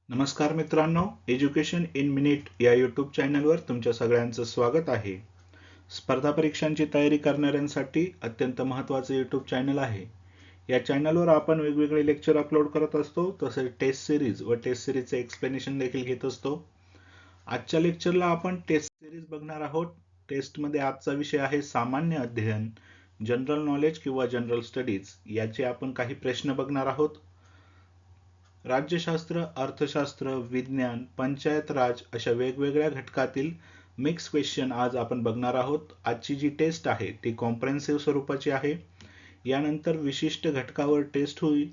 नमस्कार मित्रांनो, education in minute या यूट्यूब चॅनलवर तुमच्या सगळ्यांचं स्वागत आहे. स्पर्धा परीक्षांची तयारी करणाऱ्यांसाठी अत्यंत महत्त्वाचं यूट्यूब चॅनल आहे. या चॅनलवर आपण वेगवेगळे लेक्चर अपलोड करत असतो, तसेच टेस्ट सिरीज व टेस्ट सिरीजचे एक्सप्लेनेशन देखील घेत असतो. आजच्या लेक्चरला आपण टेस्ट सिरीज बघणार आहोत. टेस्टमध्ये आजचा विषय आहे सामान्य अध्ययन, जनरल नॉलेज किंवा जनरल स्टडीज. याचे आपण काही प्रश्न बघणार आहोत. राज्यशास्त्र, अर्थशास्त्र, विज्ञान, पंचायत राज अशा वेगवेगळ्या घटकातील मिक्स क्वेश्चन आज आपण बघणार आहोत. आजची जी टेस्ट आहे ती कॉम्प्रेहेन्सिव्ह स्वरूपाची आहे. यानंतर विशिष्ट घटकावर टेस्ट होईल.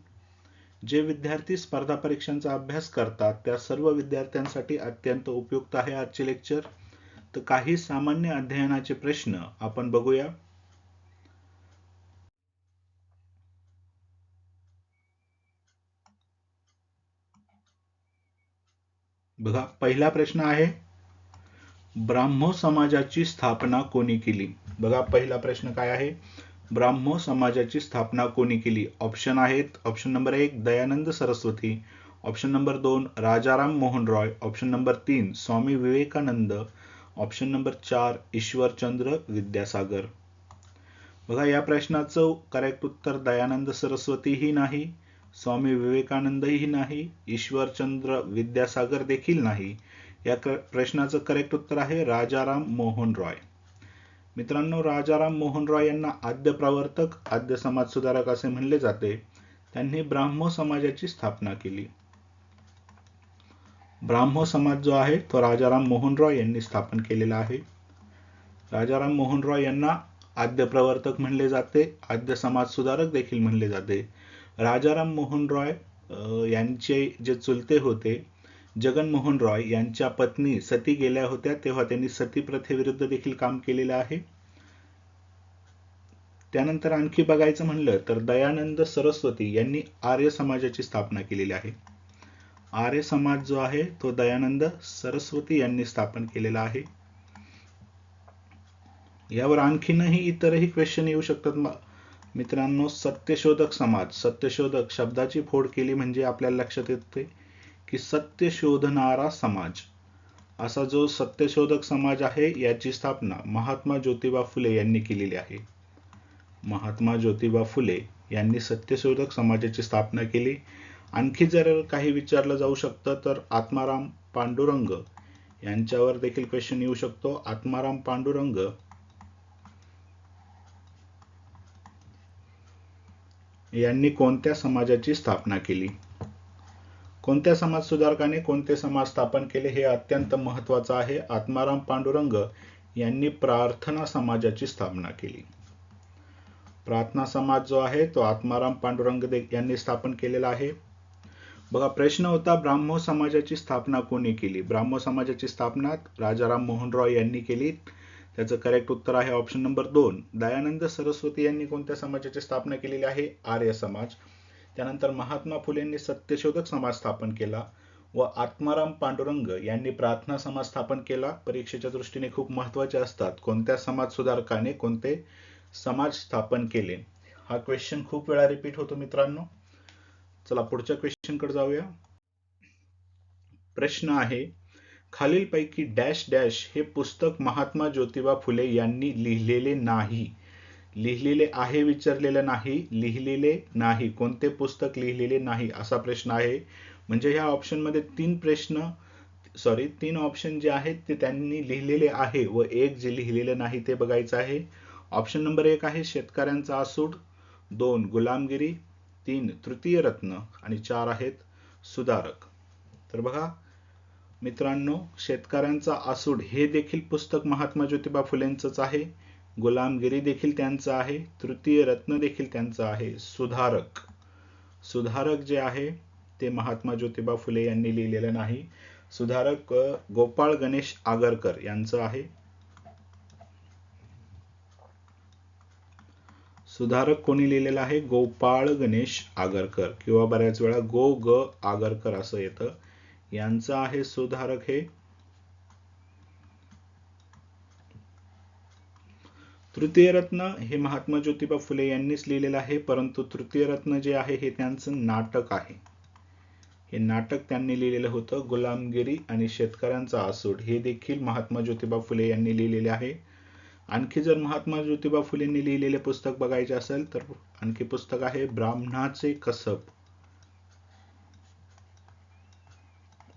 जे विद्यार्थी स्पर्धा परीक्षांचा अभ्यास करतात त्या सर्व विद्यार्थ्यांसाठी अत्यंत उपयुक्त आहे आजचे लेक्चर. तर काही सामान्य अध्ययनाचे प्रश्न आपण बघूया. बघा, पहिला प्रश्न आहे, ब्राह्मो समाजाची स्थापना कोणी केली? बघा, पहिला प्रश्न काय आहे, ब्राह्मो समाजाची स्थापना कोणी केली? ऑप्शन आहेत. Option number 1 Dayanand Saraswati, option number 2 Rajaram Mohan Roy, option number 3 Swami Vivekananda, option number 4 Ishwar Chandra Vidyasagar. बघा, या प्रश्नाचं करेक्ट उत्तर दयानंद सरस्वती ही नाही, स्वामी विवेकानंद ही नाही, ईश्वरचंद्र विद्यासागर देखील नाही. या प्रश्नाचं करेक्ट उत्तर आहे राजाराम मोहन रॉय. मित्रांनो, राजाराम मोहन रॉय यांना आद्य प्रवर्तक, आद्य समाज सुधारक असे म्हणले जाते. त्यांनी ब्राह्मो समाजाची स्थापना केली. ब्राह्मो समाज जो आहे तो राजाराम मोहन रॉय यांनी स्थापन केलेला आहे. राजाराम मोहन रॉय यांना आद्य प्रवर्तक म्हणले जाते, आद्य समाज सुधारक देखील म्हणले जाते. राजाराम मोहन रॉय यांचे जे चुलते होते जगन मोहन रॉय यांच्या पत्नी सती गेल्या होत्या, तेव्हा त्यांनी सती प्रथेविरुद्ध देखील काम केलेलं आहे. त्यानंतर आणखी बघायचं म्हणलं तर दयानंद सरस्वती यांनी आर्य समाजाची स्थापना केलेली आहे. आर्य समाज जो आहे तो दयानंद सरस्वती यांनी स्थापन केलेला आहे. यावर आणखीनही इतरही क्वेश्चन येऊ शकतात मित्रांनो. सत्यशोधक समाज, सत्यशोधक शब्दाची फोड केली म्हणजे आपल्याला लक्षात येते की सत्य शोधणारा समाज. असा जो सत्यशोधक समाज आहे याची स्थापना महात्मा ज्योतिबा फुले यांनी केलेली आहे. महात्मा ज्योतिबा फुले यांनी सत्यशोधक समाजाची स्थापना केली. आणखी जर काही विचारलं जाऊ शकतं तर आत्माराम पांडुरंग यांच्यावर देखील क्वेश्चन येऊ शकतो. आत्माराम पांडुरंग यांनी कोणत्या समाजाची स्थापना केली? कोणत्या समाज सुधारकाने कोणते समाज स्थापन केले हे अत्यंत महत्त्वाचं आहे. आत्माराम पांडुरंग यांनी प्रार्थना समाजाची स्थापना केली. प्रार्थना समाज जो आहे तो आत्माराम पांडुरंग यांनी स्थापन केलेला आहे. बघा, प्रश्न होता ब्राह्मो समाजाची स्थापना कोणी केली? ब्राह्मो समाजाची स्थापना राजाराम मोहन रॉय यांनी केली. त्याचं करेक्ट उत्तर आहे ऑप्शन नंबर 2 दयानंद सरस्वती यांनी कोणत्या समाजाची स्थापना केलेली आहे? आर्य समाज. त्यानंतर महात्मा फुलेंनी सत्यशोधक समाज स्थापन केला व आत्माराम पांडुरंग यांनी प्रार्थना समाज स्थापन केला. परीक्षेच्या दृष्टीने खूप महत्त्वाचे असतात. कोणत्या समाज सुधारकाने कोणते समाज स्थापन केले? हा क्वेश्चन खूप वेळा रिपीट होतो मित्रांनो. चला पुढच्या क्वेश्चन कडे जाऊया. प्रश्न आहे, खालीलपैकी डॅश डॅश हे पुस्तक महात्मा ज्योतिबा फुले यांनी लिहिलेले नाही. लिहिलेले आहे विचारलेलं नाही, लिहिलेले नाही. कोणते पुस्तक लिहिलेले नाही असा प्रश्न आहे. म्हणजे ह्या ऑप्शन मध्ये तीन ऑप्शन जे आहेत ते त्यांनी लिहिलेले आहे व एक जे लिहिलेले नाही ते बघायचं आहे. ऑप्शन नंबर 1 आहे शेतकऱ्यांचा आसूड, 2 गुलामगिरी, 3 तृतीय रत्न आणि 4 आहेत सुधारक. तर बघा मित्रांनो, शेतकऱ्यांचा आसूड हे देखील पुस्तक महात्मा ज्योतिबा फुलेंचंच आहे. गुलामगिरी देखील त्यांचं आहे, तृतीय रत्न देखील त्यांचं आहे. सुधारक जे आहे ते महात्मा ज्योतिबा फुले यांनी लिहिलेलं नाही. सुधारक गोपाळ गणेश आगरकर यांचं आहे. सुधारक कोणी लिहिलेला आहे? गोपाळ गणेश आगरकर किंवा बऱ्याच वेळा ग आगरकर असं येतं. यांचं आहे सुधारक हे. तृतीय रत्न हे महात्मा ज्योतिबा फुले यांनीच लिहिलेलं आहे, परंतु तृतीय रत्न जे आहे हे त्यांचं नाटक आहे. हे नाटक त्यांनी लिहिलेलं होतं. गुलामगिरी आणि शेतकऱ्यांचा आसूड हे देखील महात्मा ज्योतिबा फुले यांनी लिहिलेले आहे. आणखी जर महात्मा ज्योतिबा फुलेंनी लिहिलेले पुस्तक बघायचे असेल तर आणखी पुस्तक आहे ब्राह्मणाचे कसब.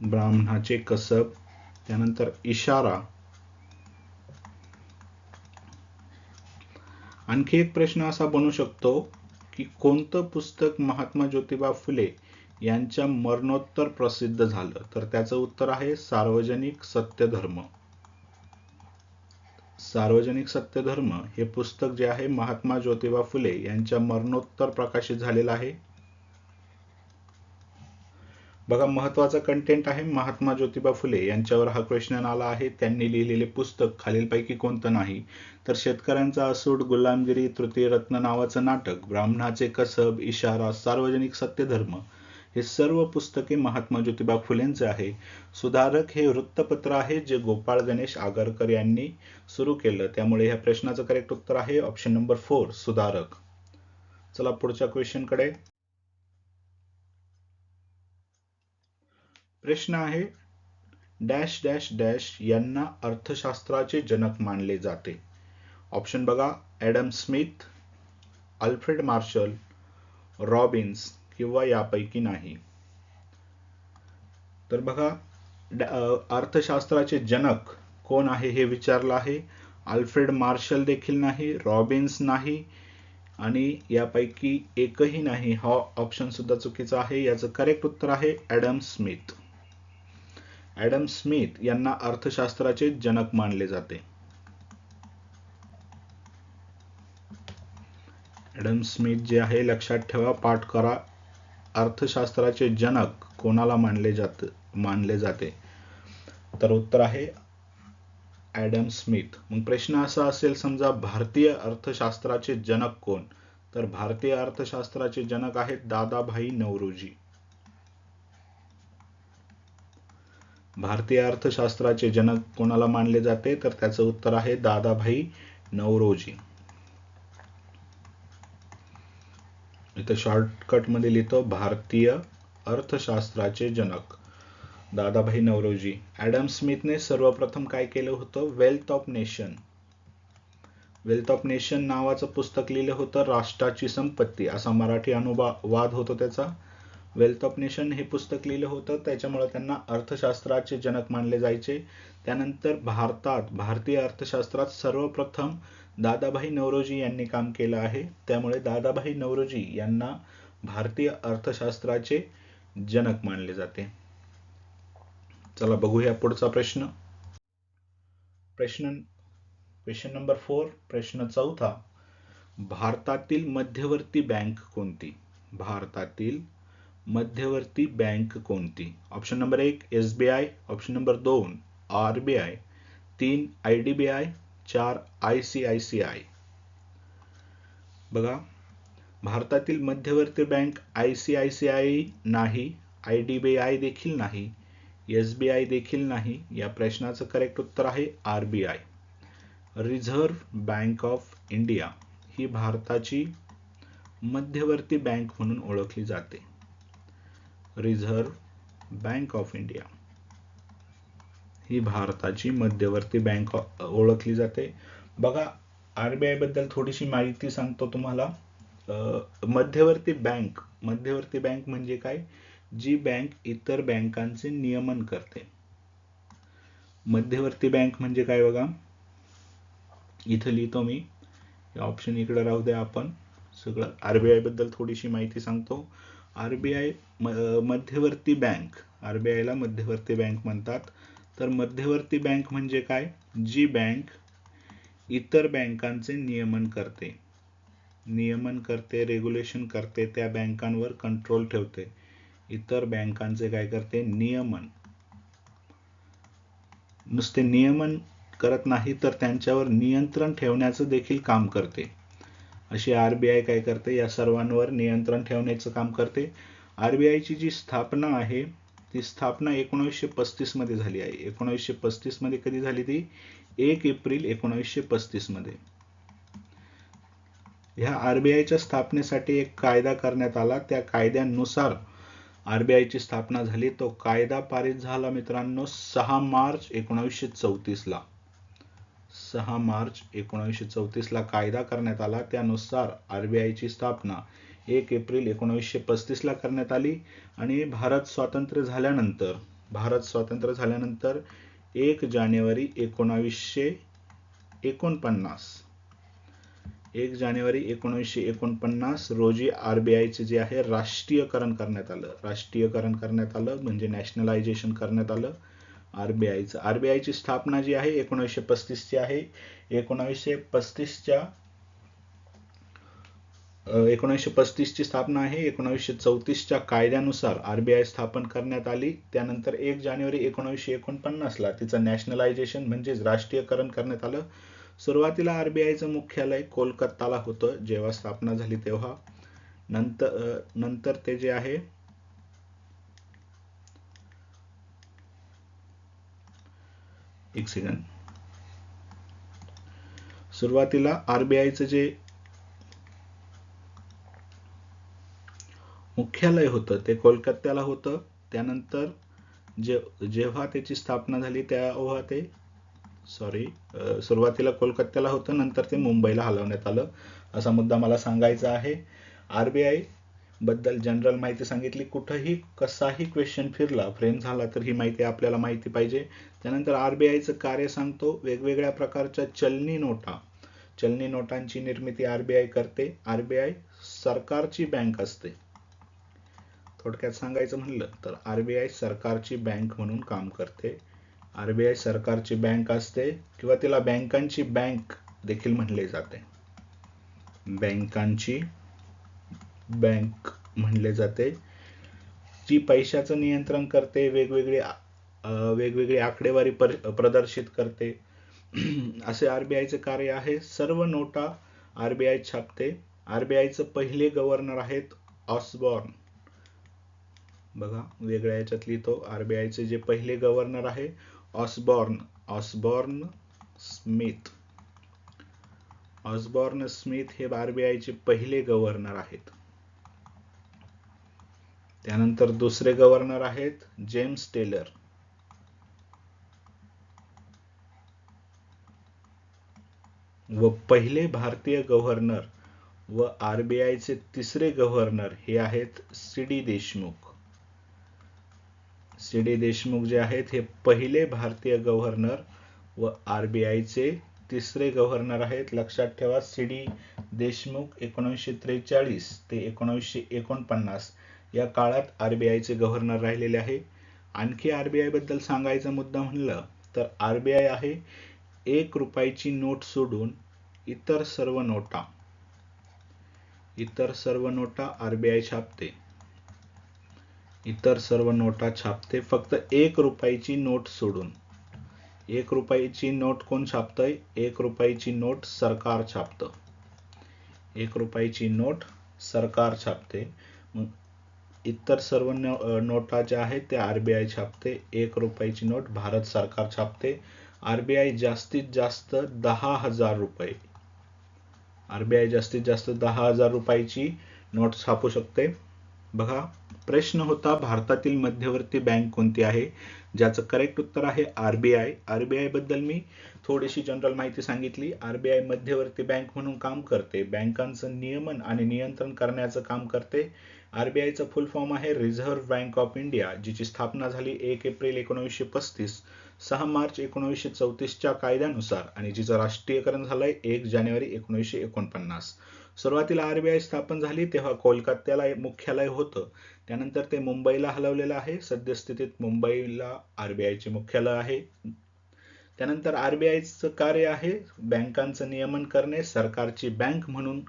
ब्राह्मणाचे कसब, त्यानंतर इशारा. आणखी एक प्रश्न असा बनू शकतो की कोणतं पुस्तक महात्मा ज्योतिबा फुले यांच्या मरणोत्तर प्रसिद्ध झालं? तर त्याचं उत्तर आहे सार्वजनिक सत्यधर्म. सार्वजनिक सत्यधर्म हे पुस्तक जे आहे महात्मा ज्योतिबा फुले यांच्या मरणोत्तर प्रकाशित झालेलं आहे. बघा, महत्वाचा कंटेंट आहे. महात्मा ज्योतिबा फुले यांच्यावर हा क्वेश्चन आला आहे. त्यांनी लिहिलेले पुस्तक खालीलपैकी कोणतं नाही? तर शेतकऱ्यांचा आसूड, गुलामगिरी, तृतीय रत्न नावाचं नाटक, ब्राह्मणाचे कसब, इशारा, सार्वजनिक सत्यधर्म हे सर्व पुस्तके महात्मा ज्योतिबा फुलेंचे आहे. सुधारक हे वृत्तपत्र आहे जे गोपाळ गणेश आगरकर यांनी सुरू केलं. त्यामुळे ह्या प्रश्नाचं करेक्ट उत्तर आहे ऑप्शन नंबर 4 सुधारक. चला पुढच्या क्वेश्चन कडे. प्रश्न आहे डॅश डॅश डॅश यांना अर्थशास्त्राचे जनक मानले जाते. ऑप्शन बघा, Adam Smith, Alfred Marshall, Robbins किंवा यापैकी नाही. तर बघा, अर्थशास्त्राचे जनक कोण आहे हे विचारलं आहे. अल्फ्रेड मार्शल देखील नाही, रॉबिन्स नाही आणि यापैकी एकही नाही. हा ऑप्शन सुद्धा चुकीचा आहे. याचं करेक्ट उत्तर आहे ॲडम स्मिथ. ॲडम स्मिथ यांना अर्थशास्त्राचे जनक मानले जाते. ॲडम स्मिथ जे आहे, लक्षात ठेवा, पाठ करा. अर्थशास्त्राचे जनक कोणाला मानले जाते? तर उत्तर आहे ॲडम स्मिथ. मग प्रश्न असा असेल, समजा भारतीय अर्थशास्त्राचे जनक कोण? तर भारतीय अर्थशास्त्राचे जनक आहेत दादाभाई नौरोजी. भारतीय अर्थशास्त्राचे जनक कोणाला मानले जाते? तर त्याचं उत्तर आहे दादाभाई नौरोजी. इथं शॉर्टकट मध्ये लिहितो भारतीय अर्थशास्त्राचे जनक दादाभाई नौरोजी. ॲडम स्मिथने सर्वप्रथम काय केलं होतं? Wealth of nation. Wealth of nation नावाचं पुस्तक लिहिलं होतं. राष्ट्राची संपत्ती असा मराठी अनुवाद होतो त्याचा. वेल्थ ऑफ नेशन हे पुस्तक लिहिलं होतं, त्याच्यामुळे त्यांना अर्थशास्त्राचे जनक मानले जायचे. त्यानंतर भारतीय अर्थशास्त्रात सर्वप्रथम दादाभाई नौरोजी यांनी काम केलं आहे. त्यामुळे दादाभाई नौरोजी यांना भारतीय अर्थशास्त्राचे जनक मानले जाते. चला बघूया पुढचा प्रश्न. क्वेश्चन नंबर 4, प्रश्न 4. भारतातील मध्यवर्ती बँक कोणती? भारतातील मध्यवर्ती बँक कोणती? Option number 1 SBI, option number 2 RBI, 3 IDBI, 4 ICICI. बघा, भारतातील मध्यवर्ती बँक ICICI नाही, IDBI देखील नाही, SBI देखील नाही. या प्रश्नाचं करेक्ट उत्तर आहे RBI. Reserve Bank of India ही भारताची मध्यवर्ती बँक म्हणून ओळखली जाते. रिझर्व्ह बँक ऑफ इंडिया ही भारताची मध्यवर्ती बँक ओळखली जाते. बघा, RBI बद्दल थोडीशी माहिती सांगतो तुम्हाला. मध्यवर्ती बँक म्हणजे काय? जी बँक इतर बँकांचे नियमन करते. मध्यवर्ती बँक म्हणजे काय बघा, इथं लिहितो मी, ऑप्शन इकडे राहू द्या. आपण सगळं RBI बद्दल थोडीशी माहिती सांगतो. RBI मध्यवर्ती बँक, RBI ला मध्यवर्ती बँक म्हणतात. तर मध्यवर्ती बँक म्हणजे काय? जी बँक इतर बँकांचे नियमन करते, रेग्युलेशन करते, त्या बँकांवर कंट्रोल ठेवते. इतर बँकांचे काय करते? नियमन. नुसते नियमन करत नाही तर त्यांच्यावर नियंत्रण ठेवण्याचं देखील काम करते. अशी RBI काय करते? या सर्वांवर नियंत्रण ठेवण्याचं काम करते. RBI ची जी स्थापना आहे ती स्थापना 1935 मध्ये झाली आहे. 1935 मध्ये कधी झाली ती? 1 एप्रिल 1935 मध्ये. ह्या RBI च्या स्थापनेसाठी एक कायदा करण्यात आला. त्या कायद्यानुसार आरबीआयची स्थापना झाली तो कायदा पारित झाला मित्रांनो 6 मार्च 1934 ला. 6 मार्च 1934 ला कायदा करण्यात आला. त्यानुसार आरबीआयची स्थापना 1 एप्रिल 1935 ला करण्यात आली आणि भारत स्वातंत्र्य झाल्यानंतर 1 जानेवारी 1949 रोजी आरबीआयचे जे आहे राष्ट्रीयकरण करण्यात आलं म्हणजे नॅशनलायझेशन करण्यात आलं आरबीआयचं. आरबीआयची स्थापना जी आहे 1935 ची आहे. 1935 ची स्थापना आहे. 1934 च्या कायद्यानुसार आरबीआय स्थापन करण्यात आली. त्यानंतर 1 जानेवारी 1949 ला तिचं नॅशनलायझेशन म्हणजेच राष्ट्रीयकरण करण्यात आलं. सुरुवातीला आरबीआयचं मुख्यालय कोलकाताला होतं जेव्हा स्थापना झाली तेव्हा. नंतर ते जे आहे सुरुवातीला आरबीआयचं जे मुख्यालय होतं ते कोलकात्याला होतं. त्यानंतर जेव्हा त्याची स्थापना झाली तेव्हा ते सुरुवातीला कोलकात्याला होतं, नंतर ते मुंबईला हलवण्यात आलं. असा मुद्दा मला सांगायचा आहे. आरबीआय बद्दल जनरल माहिती सांगितली. कुठेही कसाही क्वेश्चन फिरला फ्रेम झाला तर ही माहिती आपल्याला माहिती पाहिजे. त्यानंतर आरबीआयचं कार्य सांगतो. वेगवेगळ्या प्रकारच्या चलनी नोटांची निर्मिती आरबीआय करते. आरबीआय सरकारची बँक असते. थोडक्यात सांगायचं म्हणलं तर आरबीआय सरकारची बँक म्हणून काम करते. आरबीआय सरकारची बँक असते किंवा तिला बँकांची बँक देखील म्हणले जाते. बँकांची बँक म्हणले जाते, जी पैशाचं नियंत्रण करते, वेगवेगळी आकडेवारी प्रदर्शित करते. असे आरबीआयचे कार्य आहे. सर्व नोटा आरबीआय छापते. आरबीआयचे पहिले गव्हर्नर आहेत ऑसबॉर्न. बघा वेगळ्या याच्यात लिहितो. आरबीआयचे जे पहिले गव्हर्नर आहे ऑसबॉर्न स्मिथ हे आरबीआयचे पहिले गव्हर्नर आहेत. त्यानंतर दुसरे गव्हर्नर आहेत जेम्स टेलर. व पहिले भारतीय गव्हर्नर व आरबीआयचे तिसरे गव्हर्नर हे आहेत सी डी देशमुख जे आहेत हे पहिले भारतीय गव्हर्नर व आरबीआयचे तिसरे गव्हर्नर आहेत. लक्षात ठेवा सी डी देशमुख 1943 ते 1949 या काळात आरबीआयचे गव्हर्नर राहिलेले आहे. आणखी आरबीआय बद्दल सांगायचा मुद्दा म्हणलं तर आरबीआय आहे 1 रुपयाची नोट सोडून इतर सर्व नोटा आरबीआय छापते. फक्त 1 रुपयाची नोट सोडून. 1 रुपयाची नोट कोण छापतंय? 1 रुपयाची नोट सरकार छापतं. 1 रुपयाची नोट सरकार छापते. मग इतर सर्व नोटा ज्या आहेत त्या आरबीआय छापते. 1 रुपयाची नोट भारत सरकार छापते. आरबीआय जास्तीत जास्त 10,000 रुपये. आरबीआय जास्तीत जास्त 10,000 रुपयाची नोट छापू शकते. बघा प्रश्न होता भारतातील मध्यवर्ती बँक कोणती आहे? ज्याचं करेक्ट उत्तर आहे आरबीआय. आरबीआय बद्दल मी थोडीशी जनरल माहिती सांगितली. आरबीआय मध्यवर्ती बँक म्हणून काम करते. बँकांचं नियमन आणि नियंत्रण करण्याचं काम करते. आरबीआयचा फुल फॉर्म आहे रिझर्व्ह बँक ऑफ इंडिया, जिची स्थापना झाली 1 एप्रिल 1935 6 मार्च 1934 च्या कायद्यानुसार आणि जिचं राष्ट्रीयकरण झालंय 1 जानेवारी 1949. सुरुवातीला आरबीआय स्थापन झाली तेव्हा कोलकात्याला मुख्यालय होतं. त्यानंतर ते मुंबईला हलवलेलं आहे. सद्यस्थितीत मुंबईला आरबीआयचे मुख्यालय आहे. त्यानंतर आरबीआयचं कार्य आहे बँकांचं नियमन करणे, सरकारची बँक म्हणून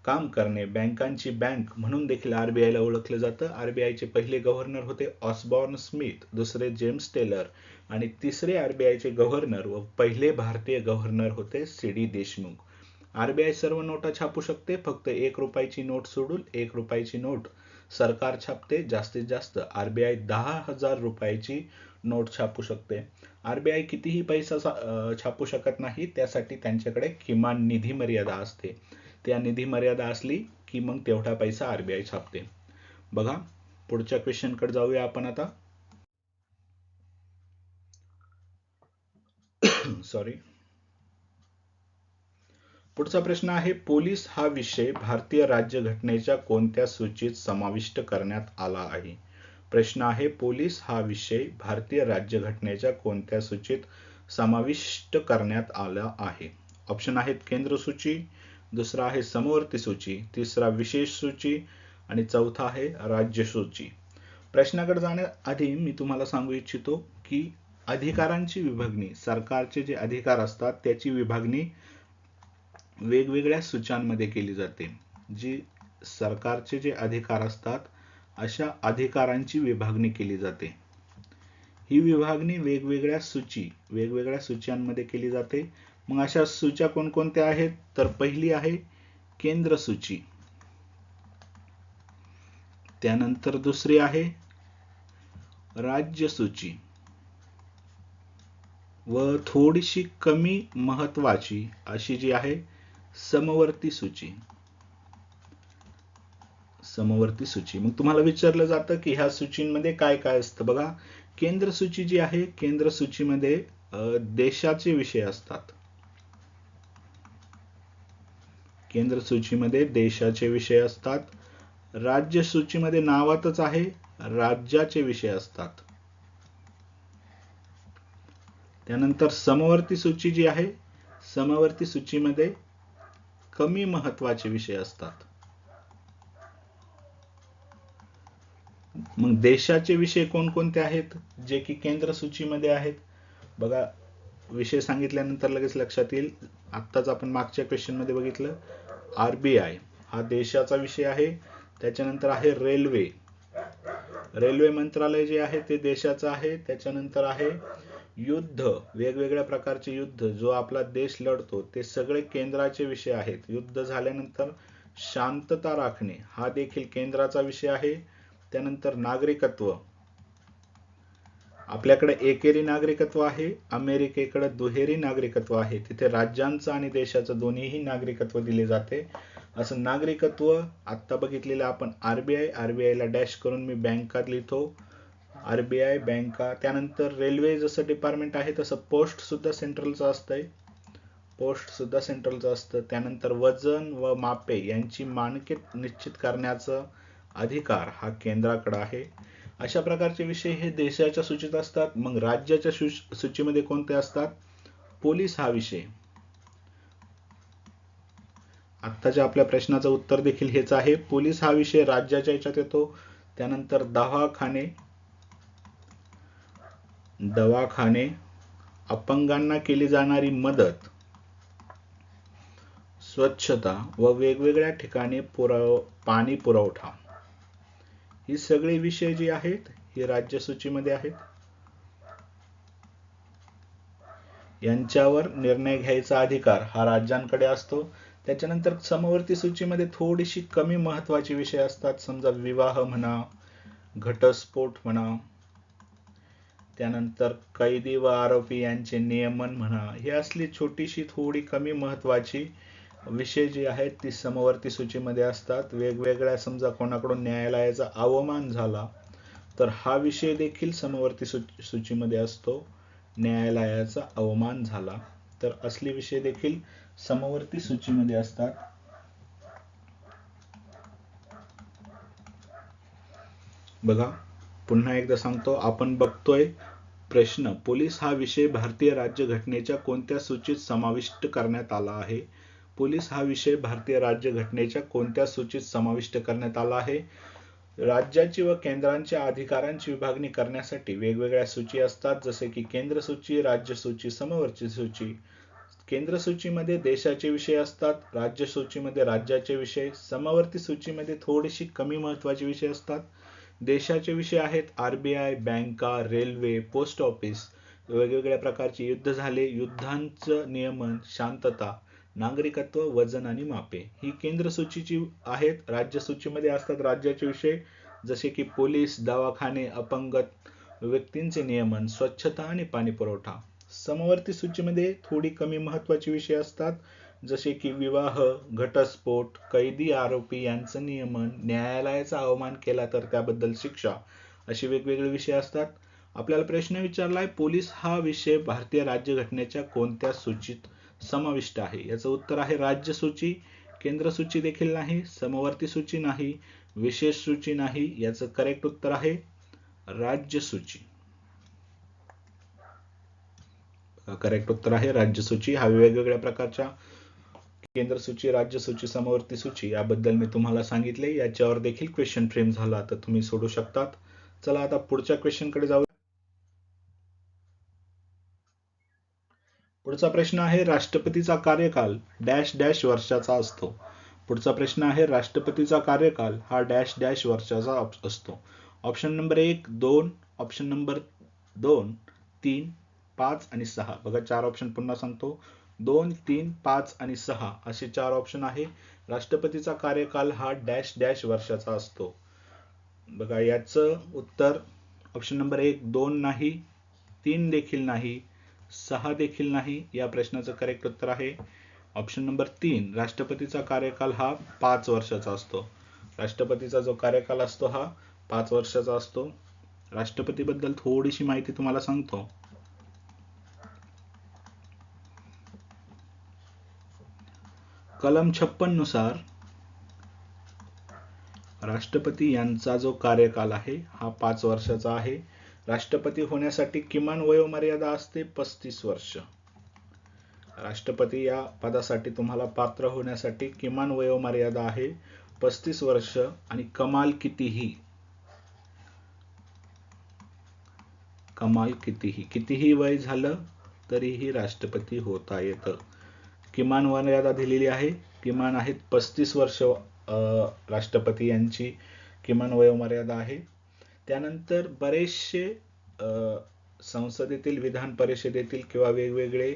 काम करणे. बँकांची बँक म्हणून देखील आरबीआयला ओळखलं जातं. आरबीआयचे पहिले गव्हर्नर होते ऑसबॉर्न स्मिथ, दुसरे जेम्स टेलर आणि तिसरे आरबीआयचे गव्हर्नर व पहिले भारतीय गव्हर्नर होते सी डी देशमुख. आरबीआय सर्व नोटा छापू शकते, फक्त 1 रुपयाची नोट सोडून. 1 रुपयाची नोट सरकार छापते. जास्तीत जास्त आरबीआय 10,000 रुपयाची नोट छापू शकते. आरबीआय कितीही पैसा छापू शकत नाही, त्यासाठी त्यांच्याकडे किमान निधी मर्यादा असते. त्या निधी मर्यादा असली की मग तेवढा पैसा आरबीआय छापते. बघा पुढच्या क्वेश्चन कडे जाऊया आपण आता. सॉरी. पुढचा प्रश्न आहे, पोलीस हा विषय भारतीय राज्यघटनेच्या कोणत्या सूचीत समाविष्ट करण्यात आला आहे? प्रश्न आहे, पोलीस हा विषय भारतीय राज्यघटनेच्या कोणत्या सूचीत समाविष्ट करण्यात आला आहे? ऑप्शन आहेत केंद्र सूची, दुसरा आहे समवर्ती सूची, तिसरा विशेष सूची आणि चौथा आहे राज्य सूची. प्रश्नाकडे जाण्याआधी मी तुम्हाला सांगू इच्छितो की अधिकारांची विभागणी, सरकारचे जे अधिकार असतात त्याची विभागणी वेगवेगळ्या सूच्यांमध्ये केली जाते. जी सरकारचे जे अधिकार असतात अशा अधिकारांची विभागणी केली जाते. ही विभागणी वेगवेगळ्या सूच्यांमध्ये केली जाते. मग अशा सूच्या कोणकोणत्या आहेत? तर पहिली आहे केंद्र सूची, त्यानंतर दुसरी आहे राज्य सूची व थोडीशी कमी महत्वाची अशी जी आहे समवर्ती सूची. मग तुम्हाला विचारलं जातं की ह्या सूचींमध्ये काय काय असतं. बघा, केंद्र सूची जी आहे, केंद्र सूचीमध्ये देशाचे विषय असतात. केंद्र सूचीमध्ये देशाचे विषय असतात. राज्य सूचीमध्ये नावातच आहे, राज्याचे विषय असतात. त्यानंतर समवर्ती सूची जी आहे, समवर्ती सूचीमध्ये कमी महत्वाचे विषय असतात. मग देशाचे विषय कोणकोणते आहेत जे की केंद्र सूचीमध्ये आहेत? बघा, विषय सांगितल्यानंतर लगेच लक्षात येईल. आत्ताच आपण मागच्या क्वेश्चन मध्ये बघितलं, आरबीआय हा देशाचा विषय आहे. त्याच्यानंतर आहे रेल्वे मंत्रालय जे आहे ते देशाचं आहे. त्याच्यानंतर आहे युद्ध, वेगवेगळ्या प्रकारचे युद्ध जो आपला देश लढतो ते सगळे केंद्राचे विषय आहेत. युद्ध झाल्यानंतर शांतता राखणे हा देखील केंद्राचा विषय आहे. त्यानंतर नागरिकत्व, आपल्याकडे एकेरी नागरिकत्व आहे, अमेरिकेकडे दुहेरी नागरिकत्व आहे. तिथे राज्यांचं आणि देशाचं दोन्हीही नागरिकत्व दिले जाते. असं नागरिकत्व आत्ता बघितलेलं आपण आरबीआय ला डॅश करून मी बँकात लिहितो, आरबीआय बँका. त्यानंतर रेल्वे जसं डिपार्टमेंट आहे तसं पोस्ट सुद्धा सेंट्रलचं असतं. त्यानंतर वजन व मापे यांची मानके निश्चित करण्याचा अधिकार हा केंद्राकडे आहे. अशा प्रकारचे विषय हे देशाच्या सूचीत असतात. मग राज्याच्या सूचीमध्ये कोणते असतात? पोलीस हा विषय. आत्ताच्या आपल्या प्रश्नाचं उत्तर देखील हेच आहे. पोलीस हा विषय राज्याच्या याच्यात येतो. त्यानंतर दवाखाने, अपंगांना केली जाणारी मदत, स्वच्छता व वेगवेगळ्या ठिकाणी पाणी पुरवठा, ही सगळे विषय जे आहेत हे राज्य सूचीमध्ये आहेत. यांच्यावर निर्णय घ्यायचा अधिकार हा राज्यांकडे असतो. त्याच्यानंतर समवर्ती सूचीमध्ये थोडीशी कमी महत्वाचे विषय असतात. समजा विवाह म्हणा, घटस्फोट म्हणा, त्यानंतर कैदी व आरोपी यांचे नियमन म्हणा, ही असली छोटीशी थोडी कमी महत्वाची विषय जे आहेत ती समवर्ती सूचीमध्ये असतात. वेगवेगळ्या, समजा कोणाकडून न्यायालयाचा अवमान झाला तर हा विषय देखील समवर्ती सूचीमध्ये असतो. न्यायालयाचा अवमान झाला तर असले विषय देखील समवर्ती सूचीमध्ये असतात. बघा, पुन्हा एकदा सांगतो, आपण बघतोय प्रश्न, पोलीस हा विषय भारतीय राज्यघटनेच्या कोणत्या सूचीत समाविष्ट करण्यात आला आहे? पोलीस हा विषय भारतीय राज्यघटनेच्या कोणत्या सूचीत समाविष्ट करण्यात आला आहे? राज्याची व केंद्रांच्या अधिकारांची विभागणी करण्यासाठी वेगवेगळ्या सूची असतात, जसे की केंद्र सूची, राज्य सूची, समवर्ती सूची. केंद्र सूचीमध्ये देशाचे विषय असतात, राज्य सूचीमध्ये राज्याचे विषय, समवर्ती सूचीमध्ये थोडीशी कमी महत्वाचे विषय असतात. देशाचे विषय आहेत आरबीआय, बँका, रेल्वे, पोस्ट ऑफिस, वेगवेगळ्या प्रकारचे युद्ध झाले, युद्धांचं नियमन, शांतता, नागरिकत्व, वजन आणि मापे. ही केंद्र सूचीची आहेत. राज्य सूचीमध्ये असतात राज्याचे विषय जसे की पोलीस, दवाखाने, अपंगत व्यक्तींचे नियमन, स्वच्छता आणि पाणी पुरवठा. समवर्ती सूचीमध्ये थोडी कमी महत्वाचे विषय असतात. जसे की विवाह, घटस्फोट, कैदी आरोपी यांचं नियमन, न्यायालयाचा अवमान केला तर त्याबद्दल शिक्षा, असे वेगवेगळे विषय असतात. आपल्याला प्रश्न विचारलाय पोलीस हा विषय भारतीय राज्यघटनेच्या कोणत्या सूचीत समाविष्ट आहे? याचं उत्तर आहे राज्य सूची, केंद्र सूची देखील नाही, समवर्ती सूची नाही, विशेष सूची नाही. याचं करेक्ट उत्तर आहे राज्य सूची. करेक्ट उत्तर आहे राज्य सूची. हा वेगवेगळ्या प्रकारच्या केंद्र सूची, राज्य सूची, समवर्ती सूची याबद्दल मी तुम्हाला सांगितले. याच्यावर देखील क्वेश्चन फ्रेम झाला तर तुम्ही सोडू शकतात. चला आता पुढच्या क्वेश्चन कडे जाऊ. पुढचा प्रश्न आहे राष्ट्रपतीचा कार्यकाल डॅश डॅश वर्षाचा असतो. पुढचा प्रश्न आहे राष्ट्रपतीचा कार्यकाल हा डॅश डॅश वर्षाचा असतो. ऑप्शन नंबर 1, 2, ऑप्शन नंबर 2, 3, 5 आणि 6. बघा 4 ऑप्शन पुन्हा सांगतो. 2, 3, 5 आणि 6 असे 4 ऑप्शन आहे. राष्ट्रपतीचा कार्यकाल हा डॅश डॅश वर्षाचा असतो. बघा याचं उत्तर ऑप्शन नंबर 1, 2 नाही, 3 देखील नाही, 6 देखील नाही. या प्रश्नाचं करेक्ट उत्तर आहे ऑप्शन नंबर 3. राष्ट्रपतीचा कार्यकाल हा 5 वर्षाचा असतो. राष्ट्रपतीचा जो कार्यकाल असतो हा 5 वर्षाचा असतो. राष्ट्रपतीबद्दल थोडीशी माहिती तुम्हाला सांगतो. कलम 56 नुसार राष्ट्रपती यांचा जो कार्यकाल आहे हा 5 वर्षाचा आहे. राष्ट्रपती होण्यासाठी किमान वयोमर्यादा असते 35 वर्ष. राष्ट्रपती या पदासाठी तुम्हाला पात्र होण्यासाठी किमान वयोमर्यादा आहे 35 वर्ष आणि कमाल कितीही वय झालं तरीही राष्ट्रपती होता येतं. किमान मर्यादा दिलेली आहे, किमान आहेत 35 वर्ष राष्ट्रपती यांची किमान वयोमर्यादा आहे. त्यानंतर बरेचसे संसदेतील, विधान परिषदेतील किंवा वेगवेगळे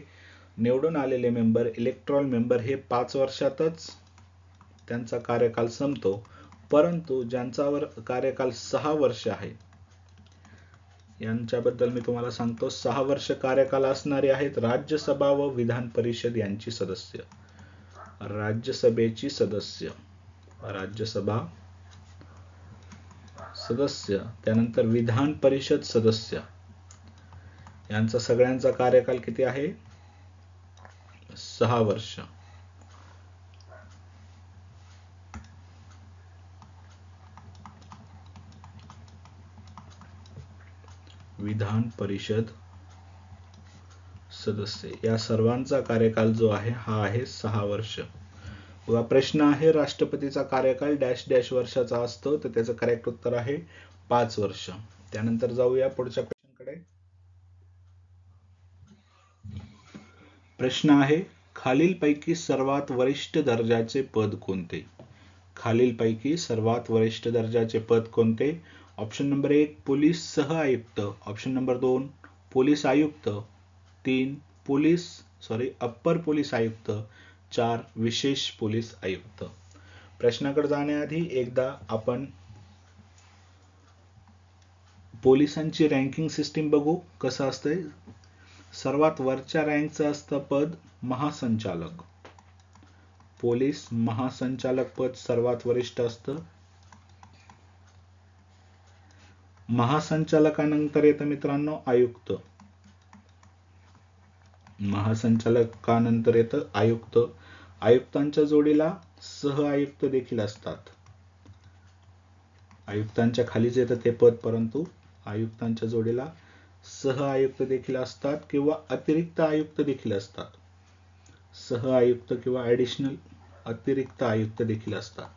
निवडून आलेले मेंबर, इलेक्टोरल मेंबर हे 5 वर्षातच त्यांचा कार्यकाल संपतो. परंतु ज्यांच्यावर कार्यकाल 6 वर्ष आहे यांच्याबद्दल मी तुम्हाला सांगतो. 6 वर्ष कार्यकाल असणारे आहेत राज्यसभा व विधान परिषद यांची सदस्य. राज्यसभेची सदस्य, राज्यसभा सदस्य, त्यानंतर विधान परिषद सदस्य यांचा सगळ्यांचा कार्यकाल किती आहे? 6 वर्ष. विधान परिषद सदस्य या सर्वांचा कार्यकाल जो आहे हा आहे 6 वर्ष. बघा प्रश्न आहे राष्ट्रपतीचा कार्यकाल डॅश डॅश वर्षाचा असतो, तर त्याचं करेक्ट उत्तर आहे 5 वर्ष. त्यानंतर जाऊया पुढच्या क्वेश्चनकडे. प्रश्न आहे खालीलपैकी सर्वात वरिष्ठ दर्जाचे पद कोणते? खालीलपैकी सर्वात वरिष्ठ दर्जाचे पद कोणते? ऑप्शन नंबर 1 पोलीस सह आयुक्त, ऑप्शन नंबर 2 पोलीस आयुक्त, 3 अप्पर पोलीस आयुक्त, 4 विशेष पोलीस आयुक्त. प्रश्नाकडे जाण्याआधी एकदा आपण पोलिसांची रँकिंग सिस्टीम बघू कसं असतंय. सर्वात वरच्या रँकचं असतं पद महासंचालक. पोलीस महासंचालक पद सर्वात वरिष्ठ असतं. महासंचालकानंतर येतं मित्रांनो आयुक्त. महासंचालकानंतर येतं आयुक्त. आयुक्तांच्या जोडीला सह आयुक्त देखील असतात. आयुक्तांच्या खालीच येतं ते पद, परंतु आयुक्तांच्या जोडीला सह आयुक्त देखील असतात किंवा अतिरिक्त आयुक्त देखील असतात. सह आयुक्त किंवा ऍडिशनल अतिरिक्त आयुक्त देखील असतात.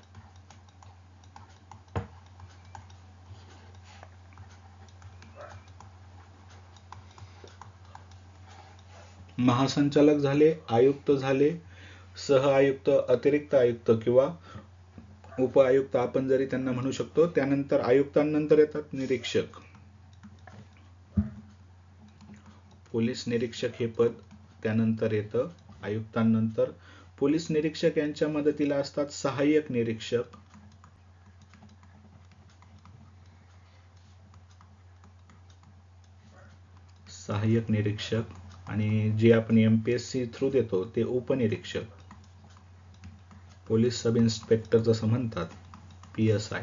महासंचालक झाले, आयुक्त झाले, सह आयुक्त, अतिरिक्त आयुक्त किंवा उप आयुक्त आपण जरी त्यांना म्हणू शकतो. त्यानंतर आयुक्तांनंतर येतात निरीक्षक. पोलीस निरीक्षक हे पद त्यानंतर येतं आयुक्तांनंतर. पोलीस निरीक्षक यांच्या मदतीला असतात सहाय्यक निरीक्षक. सहाय्यक निरीक्षक आणि जे आपण MPSC थ्रू देतो ते उपनिरीक्षक. पोलीस सब इन्स्पेक्टर जसं म्हणतात, PSI,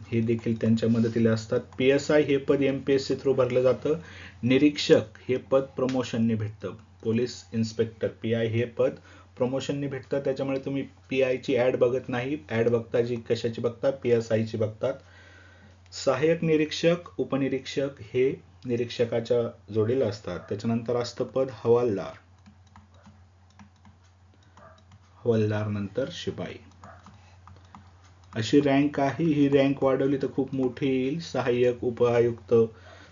हे देखील त्यांच्या मदतीला असतात. PSI हे पद MPSC थ्रू भरलं जातं. निरीक्षक हे पद प्रमोशनने भेटतं. पोलीस इन्स्पेक्टर PI हे पद प्रमोशनने भेटतं. त्याच्यामुळे तुम्ही PI ची ऍड बघत नाही. ऍड बघता जी कशाची बघता, PSI ची बघतात. सहाय्यक निरीक्षक, उपनिरीक्षक हे निरीक्षकाच्या जोडीला असतात. त्याच्यानंतर असतं पद हवालदार, हवालदार नंतर शिपाई. अशी रँक आहे. ही रँक वाढवली तर खूप मोठी येईल. सहाय्यक, उपआयुक्त,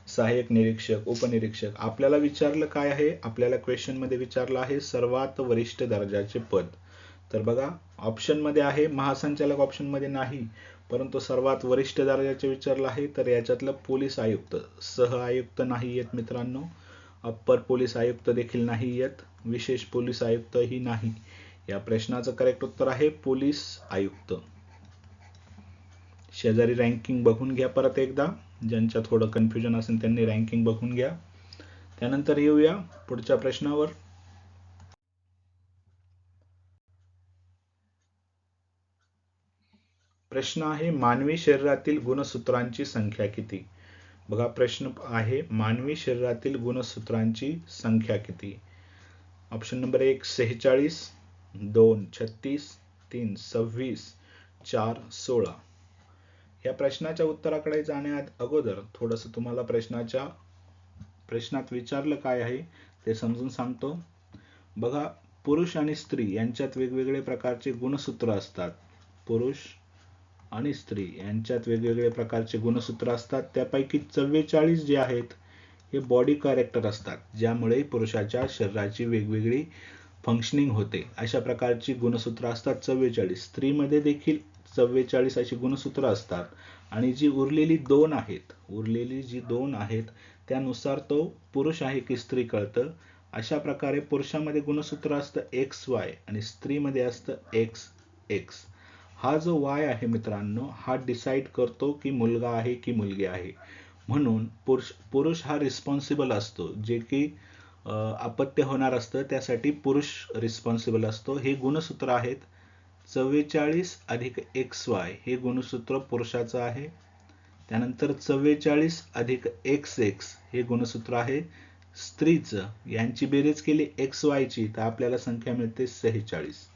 सहाय्यक निरीक्षक, उपनिरीक्षक. आपल्याला विचारलं काय आहे, आपल्याला क्वेश्चन मध्ये विचारलं आहे सर्वात वरिष्ठ दर्जाचे पद. तर बघा ऑप्शन मध्ये आहे, महासंचालक ऑप्शन मध्ये नाही, परंतु सर्वात वरिष्ठ दर्जाचे विचारलं आहे. तर याच्यातलं पोलीस आयुक्त, सह आयुक्त नाही येत मित्रांनो, अप्पर पोलीस आयुक्त देखील नाही येत, विशेष पोलीस आयुक्त ही नाही. या प्रश्नाचं करेक्ट उत्तर आहे पोलीस आयुक्त. शेजारी रँकिंग बघून घ्या परत एकदा, ज्यांच्या थोडं कन्फ्युजन असेल त्यांनी रँकिंग बघून घ्या. त्यानंतर येऊया पुढच्या प्रश्नावर. प्रश्न आहे मानवी शरीरातील गुणसूत्रांची संख्या किती. बघा प्रश्न आहे मानवी शरीरातील गुणसूत्रांची संख्या किती. Option number 1 46, 2 36, 3 26, 4 16. या प्रश्नाच्या उत्तराकडे जाण्या अगोदर थोडंसं तुम्हाला प्रश्नात विचारलं काय आहे ते समजून सांगतो. बघा पुरुष आणि स्त्री यांच्यात वेगवेगळे प्रकारचे गुणसूत्र असतात. पुरुष आणि स्त्री यांच्यात वेगवेगळे प्रकारचे गुणसूत्र असतात. त्यापैकी 44 जे आहेत हे बॉडी कॅरेक्टर असतात, ज्यामुळे पुरुषाच्या शरीराची वेगवेगळी फंक्शनिंग होते. अशा प्रकारची गुणसूत्र असतात 44. स्त्रीमध्ये देखील 44 अशी गुणसूत्र असतात. आणि जी उरलेली दोन आहेत त्यानुसार तो पुरुष आहे की स्त्री कळतं. अशा प्रकारे पुरुषामध्ये गुणसूत्र असतं XY आणि स्त्रीमध्ये असतं XX. हा जो Y आहे मित्रांनो, हा डिसाइड करतो की मुलगा आहे की मुलगी आहे. म्हणून पुरुष हा रिस्पॉन्सिबल असतो, जे की अपत्य होणार असतं त्यासाठी पुरुष रिस्पॉन्सिबल असतो. हे गुणसूत्र आहेत 44 अधिक XY, हे गुणसूत्र पुरुषाचं आहे. त्यानंतर 44 अधिक XX हे गुणसूत्र आहे स्त्रीचं. यांची बेरीज केली XY ची तर आपल्याला संख्या मिळते 46.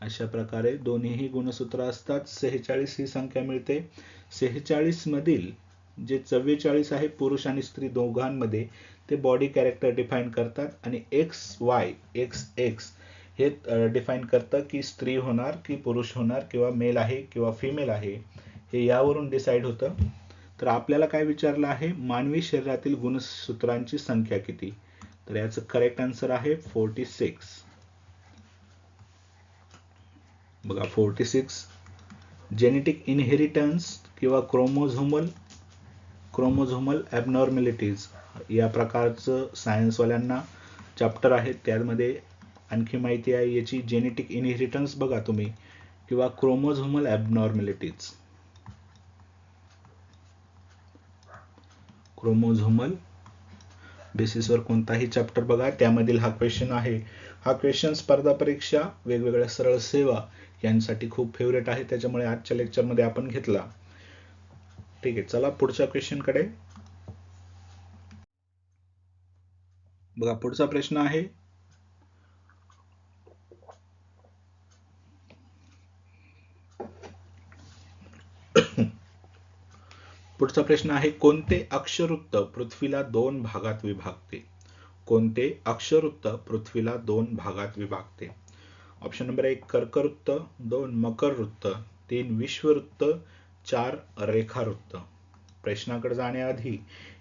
अशा प्रकारे दोन्हीही गुणसूत्र असतात. 46 ही संख्या मिळते. 46 मधील जे 44 आहे पुरुष आणि स्त्री दोघांमध्ये, ते बॉडी कॅरेक्टर डिफाईन करतात आणि XY XX हे डिफाईन करतं की स्त्री होणार की पुरुष होणार, किंवा मेल आहे किंवा फिमेल आहे, हे यावरून डिसाइड होतं. तर आपल्याला काय विचारलं आहे, मानवी शरीरातील गुणसूत्रांची संख्या किती. तर याचं करेक्ट आन्सर आहे 46. बघा 46. जेनेटिक इनहेरिटन्स किंवा क्रोमोझोमल ॲबनॉर्मॅलिटीज या प्रकारचं सायन्सवाल्यांना चॅप्टर आहे. त्यामध्ये आणखी माहिती आहे याची. जेनेटिक इनहेरिटन्स बघा तुम्ही, किंवा क्रोमोझोमल ॲबनॉर्मॅलिटीज. क्रोमोझोमल बेसिसवर कोणताही चॅप्टर बघा, त्यामधील हा क्वेश्चन आहे. हा क्वेश्चन स्पर्धा परीक्षा, वेगवेगळ्या सरळ सेवा यांसाठी खूप फेवरेट आहे, त्याच्यामुळे आजच्या लेक्चरमध्ये आपण घेतला. ठीक आहे, चला पुढच्या क्वेश्चन कडे. बघा पुढचा प्रश्न आहे पुढचा प्रश्न आहे कोणते अक्षरवृत्त पृथ्वीला दोन भागात विभागते. कोणते अक्षरवृत्त पृथ्वीला दोन भागात विभागते. Option number 1 कर्कवृत्त, 2 मकरवृत्त, 3 विषुववृत्त, 4 रेखावृत्त. प्रश्नाकडे जाण्याआधी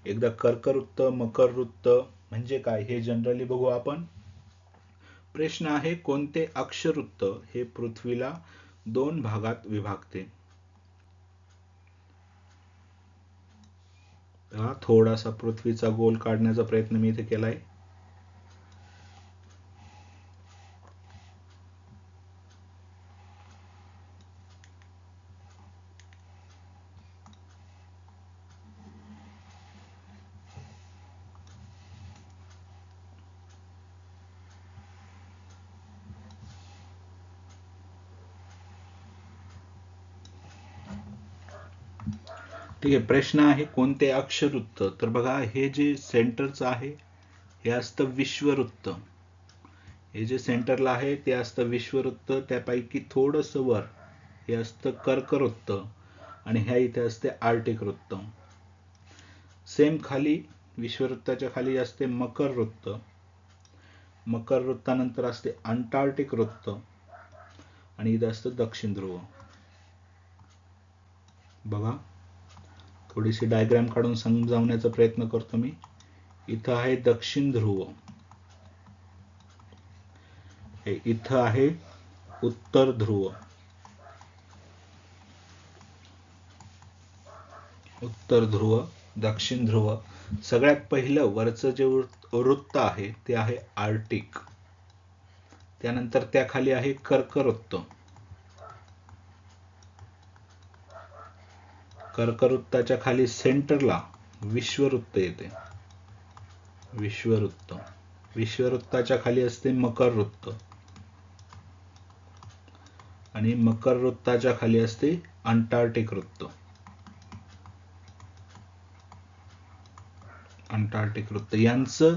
एकदा कर्कवृत्त, मकरवृत्त म्हणजे काय हे जनरली बघू आपण. प्रश्न आहे कोणते अक्षरवृत्त हे पृथ्वीला दोन भागात विभागते. थोडासा पृथ्वीचा गोल काढण्याचा प्रयत्न मी इथे केलाय. ठीक आहे. प्रश्न आहे कोणते अक्षवृत्त? तर बघा, हे जे सेंटरचं आहे हे असतं विश्ववृत्त. हे जे सेंटरला आहे ते असतं विश्ववृत्त. त्यापैकी थोडंसं वर हे असतं कर्कवृत्त आणि ह्या इथे असते आर्टिक वृत्त. सेम खाली विश्ववृत्ताच्या खाली असते मकर वृत्त. मकर वृत्तानंतर असते अंटार्क्टिक वृत्त आणि इथं असतं दक्षिण ध्रुव. बघा, थोडीशी डायग्राम काढून समजावण्याचा प्रयत्न करतो मी. इथं आहे दक्षिण ध्रुव, इथं आहे उत्तर ध्रुव. उत्तर ध्रुव, दक्षिण ध्रुव. सगळ्यात पहिलं वरचं जे वृत्त आहे ते आहे आर्टिक. त्यानंतर त्याखाली आहे कर्कवृत्त. कर्कवृत्ताच्या खाली सेंटरला विश्ववृत्त येते. विश्ववृत्त. विश्ववृत्ताच्या खाली असते मकर वृत्त आणि मकर वृत्ताच्या खाली असते अंटार्क्टिक वृत्त. अंटार्क्टिक वृत्त यांचं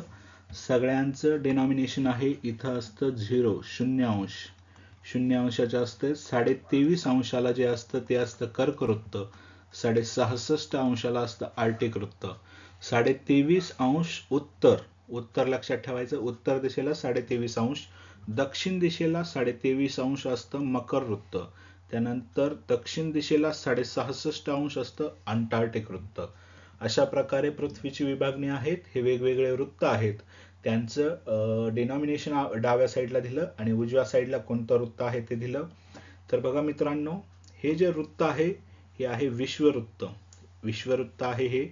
सगळ्यांचं डिनॉमिनेशन आहे इथं असतं 0, 0 अंश. 0 अंशाचं असतं 23.5 अंशाला जे असतं ते असतं कर्कवृत्त. 66.5 अंशाला असतं आर्टिक वृत्त. 23.5 अंश उत्तर. उत्तर लक्षात ठेवायचं. उत्तर दिशेला 23.5 अंश. दक्षिण दिशेला 23.5 अंश असतं मकर वृत्त. त्यानंतर दक्षिण दिशेला 66.5 अंश असतं अंटार्क्टिक वृत्त. अशा प्रकारे पृथ्वीची विभागणी आहेत. हे वेगवेगळे वृत्त आहेत. त्यांचं डिनॉमिनेशन डाव्या साईडला दिलं आणि उजव्या साईडला कोणतं वृत्त आहे ते दिलं. तर बघा मित्रांनो, हे जे वृत्त आहे हे आहे विश्ववृत्त. विश्ववृत्त आहे हे.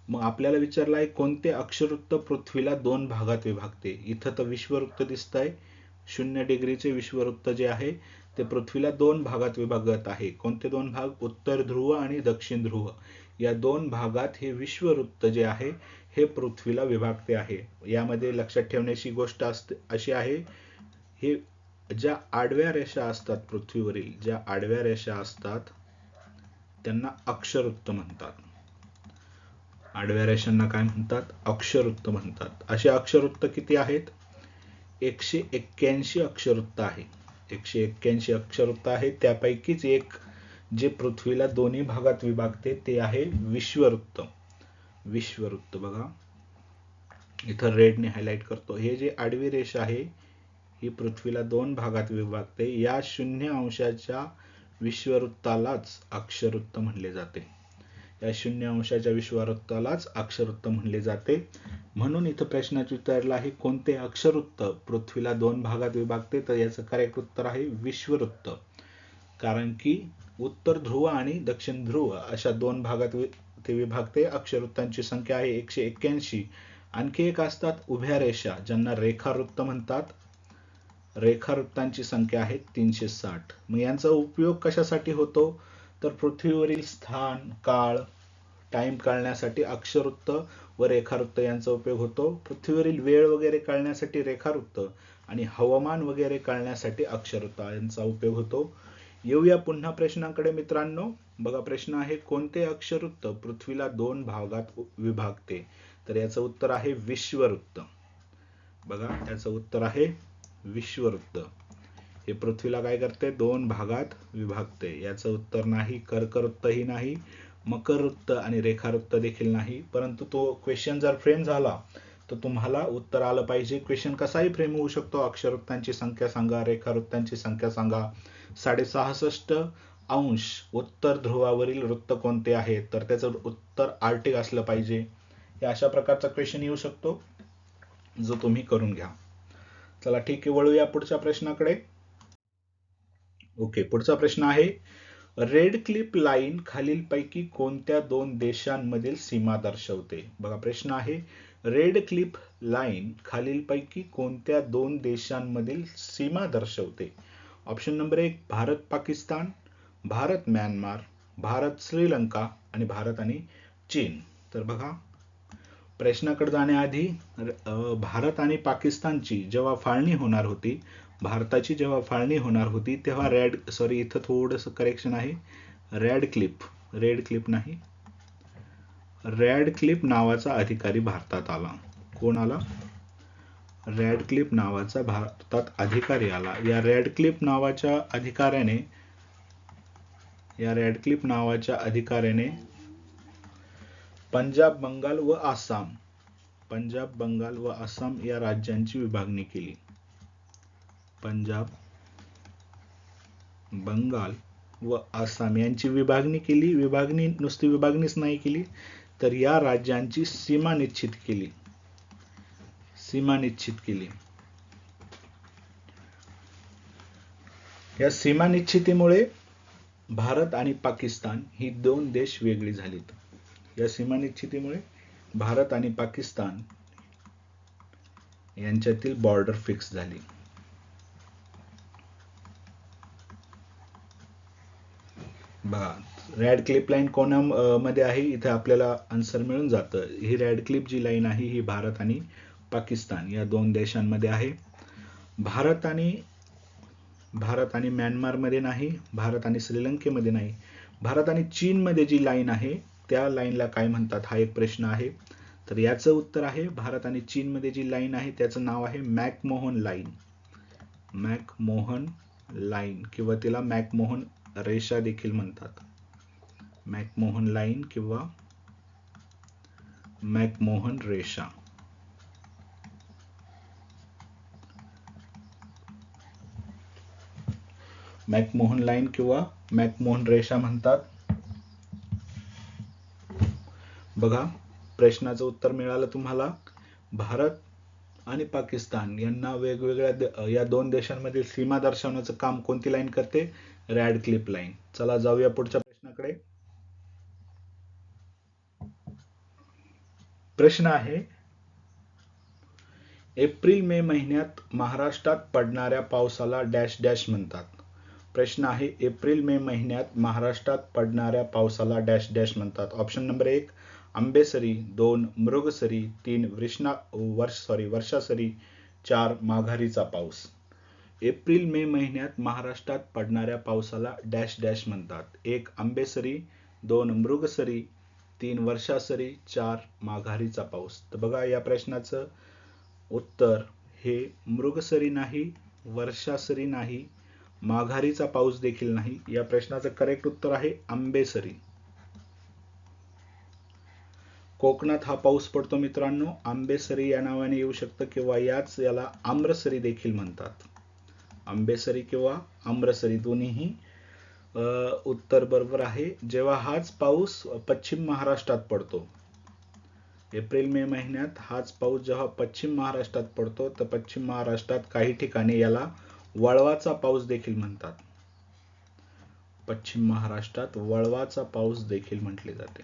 मग आपल्याला विचारलं आहे कोणते अक्षवृत्त पृथ्वीला 2 भागात विभागते. इथं तर विश्ववृत्त दिसतंय. 0 डिग्रीचे विश्ववृत्त जे आहे ते पृथ्वीला 2 भागात विभागत आहे. कोणते 2 भाग? उत्तर ध्रुव आणि दक्षिण ध्रुव. या 2 भागात हे विश्ववृत्त जे आहे हे पृथ्वीला विभागते आहे. यामध्ये लक्षात ठेवण्याची गोष्ट अशी आहे, हे ज्या आडव्या रेषा असतात पृथ्वीवरील, ज्या आडव्या रेषा असतात त्यांना अक्षवृत्त म्हणतात. आडव्या रेषांना काय म्हणतात? अक्षवृत्त म्हणतात. असे अक्षवृत्त किती आहेत? 181 अक्षवृत्त आहे. 181 अक्षवृत्त आहे. त्यापैकीच एक जे पृथ्वीला दोन्ही भागात विभागते ते आहे विश्ववृत्त. विश्ववृत्त बघा, इथं रेडने हायलाइट करतो. हे जे आडवी रेषा आहे ही पृथ्वीला 2 भागात विभागते. या 0 अंशाच्या विश्ववृत्तालाच अक्षवृत्त म्हणले जाते. या 0 अंशाच्या विश्ववृत्तालाच अक्षवृत्त म्हणले जाते. म्हणून इथं प्रश्नात विचारला आहे कोणते अक्षवृत्त पृथ्वीला 2 भागात विभागते. तर याचं करेक्ट उत्तर आहे विश्ववृत्त. कारण की उत्तर ध्रुव आणि दक्षिण ध्रुव अशा 2 भागात ते विभागते. अक्षवृत्तांची संख्या आहे 181. आणखी एक असतात उभ्या रेषा, ज्यांना रेखावृत्त म्हणतात. रेखावृत्तांची संख्या आहे 360. मग यांचा उपयोग कशासाठी होतो? तर पृथ्वीवरील स्थान, काळ, टाइम कळण्यासाठी अक्षवृत्त व रेखावृत्त यांचा उपयोग होतो. पृथ्वीवरील वेळ वगैरे कळण्यासाठी रेखावृत्त आणि हवामान वगैरे कळण्यासाठी अक्षवृत्त यांचा उपयोग होतो. येऊया पुन्हा प्रश्नाकडे मित्रांनो. बघा, प्रश्न आहे कोणते अक्षवृत्त पृथ्वीला 2 भागात विभागते. तर याचं उत्तर आहे विश्ववृत्त. बघा, याचं उत्तर आहे विश्ववृत्त. हे पृथ्वीला काय करते? 2 भागात विभागते. याचं उत्तर नाही. कर्कवृत्तही नाही, मकर वृत्त आणि रेखावृत्त देखील नाही. परंतु तो क्वेश्चन जर फ्रेम झाला तर तुम्हाला उत्तर आलं पाहिजे. क्वेश्चन कसाही फ्रेम होऊ शकतो. अक्षवृत्तांची संख्या सांगा, रेखावृत्तांची संख्या सांगा. 66.5 अंश उत्तर ध्रुवावरील वृत्त कोणते आहे? तर त्याचं उत्तर आर्टिक असलं पाहिजे. या अशा प्रकारचा क्वेश्चन येऊ शकतो जो तुम्ही करून घ्या. चला ठीक आहे, वळूया पुढच्या प्रश्नाकडे. ओके, पुढचा प्रश्न आहे रेड क्लिप लाईन खालीलपैकी कोणत्या 2 देशांमधील सीमा दर्शवते. बघा, प्रश्न आहे रेड क्लिप लाईन खालीलपैकी कोणत्या 2 देशांमधील सीमा दर्शवते. Option number 1 Bharat Pakistan, Bharat Myanmar, Bharat Sri Lanka आणि भारत आणि चीन. तर बघा, प्रश्नाकडे जाण्याआधी भारत आणि पाकिस्तानची जेव्हा फाळणी होणार होती, भारताची जेव्हा फाळणी होणार होती तेव्हा इथं थोडंसं करेक्शन आहे. रेड क्लिप नाही, रॅडक्लिफ नावाचा अधिकारी भारतात आला. कोण आला? रॅडक्लिफ नावाचा भारतात अधिकारी आला. या रॅडक्लिफ नावाच्या अधिकाऱ्याने पंजाब, बंगाल व आसाम या राज्यांची विभागणी केली. पंजाब, बंगाल व आसाम यांची विभागणी केली. नुसती विभागणीच नाही केली, तर या राज्यांची सीमा निश्चित केली. या सीमा निश्चितीमुळे भारत आणि पाकिस्तान ही दोन देश वेगळी झालीत. या सीमा निश्चितीमुळे भारत आणि पाकिस्तान यांच्यातील बॉर्डर फिक्स झाली. रॅडक्लिफ लाईन कोणामध्ये आहे? इथे आपल्याला आन्सर मिळून जातं. ही रॅडक्लिफ जी लाईन आहे ही भारत आणि पाकिस्तान या दोन देशांमध्ये आहे. भारत आणि म्यानमारमध्ये नाही, भारत आणि श्रीलंकेमध्ये नाही, भारत आणि चीनमध्ये जी लाईन आहे त्या लाईनला काय म्हणतात हा एक प्रश्न आहे. तर याचं उत्तर आहे भारत आणि चीनमध्ये जी लाईन आहे त्याचं नाव आहे मॅकमोहन लाईन किंवा तिला मॅकमोहन रेषा देखील म्हणतात. मॅकमोहन लाईन किंवा मॅकमोहन रेषा. मॅकमोहन लाईन किंवा मॅकमोहन रेषा म्हणतात. बघा, प्रश्नाचं उत्तर मिळालं तुम्हाला. भारत आणि पाकिस्तान यांना वेगवेगळ्या या दोन देशांमधील सीमा दर्शवण्याचं काम कोणती लाईन करते? Radcliffe line. चला जाऊया पुढच्या प्रश्नाकडे. प्रश्न आहे, एप्रिल मे महिन्यात महाराष्ट्रात पडणाऱ्या पावसाला डॅश डॅश म्हणतात. प्रश्न आहे, एप्रिल मे महिन्यात महाराष्ट्रात पडणाऱ्या पावसाला डॅश डॅश म्हणतात. ऑप्शन नंबर 1 आंबेसरी, 2 मृगसरी, 3 वर्षासरी, 4 माघारीचा पाऊस. एप्रिल मे महिन्यात महाराष्ट्रात पडणाऱ्या पावसाला डॅश डॅश म्हणतात. 1 आंबेसरी, 2 मृगसरी, 3 वर्षासरी, 4 माघारीचा पाऊस. तर बघा, या प्रश्नाचं उत्तर हे मृगसरी नाही, वर्षासरी नाही, माघारीचा पाऊस देखील नाही. या प्रश्नाचं करेक्ट उत्तर आहे आंबेसरी. कोकणात हा पाऊस पडतो मित्रांनो. आंबेसरी या नावाने येऊ शकतं किंवा याला आम्रसरी देखील म्हणतात. आंबेसरी किंवा आम्रसरी दोन्हीही उत्तर बरोबर आहे. जेव्हा हाच पाऊस पश्चिम महाराष्ट्रात पडतो, एप्रिल मे महिन्यात हाच पाऊस जेव्हा पश्चिम महाराष्ट्रात पडतो, तर पश्चिम महाराष्ट्रात काही ठिकाणी याला वळवाचा पाऊस देखील म्हणतात. पश्चिम महाराष्ट्रात वळवाचा पाऊस देखील म्हटले जाते.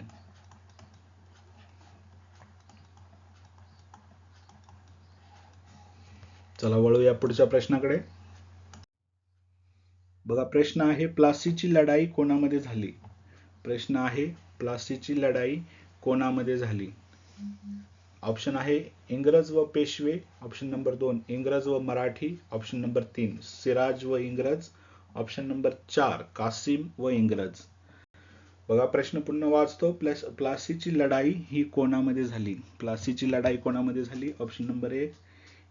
चला वळूया पुढच्या प्रश्नाकडे. बघा, प्रश्न आहे, प्लासीची लढाई कोणामध्ये झाली? प्रश्न आहे, प्लासीची लढाई कोणामध्ये झाली? ऑप्शन आहे इंग्रज व पेशवे, ऑप्शन नंबर 2 इंग्रज व मराठी, ऑप्शन नंबर 3 सिराज व इंग्रज, ऑप्शन नंबर 4 कासिम व इंग्रज. बघा, प्रश्न पुन्हा वाचतो. प्लासीची लढाई ही कोणामध्ये झाली? प्लासीची लढाई कोणामध्ये झाली? ऑप्शन नंबर 1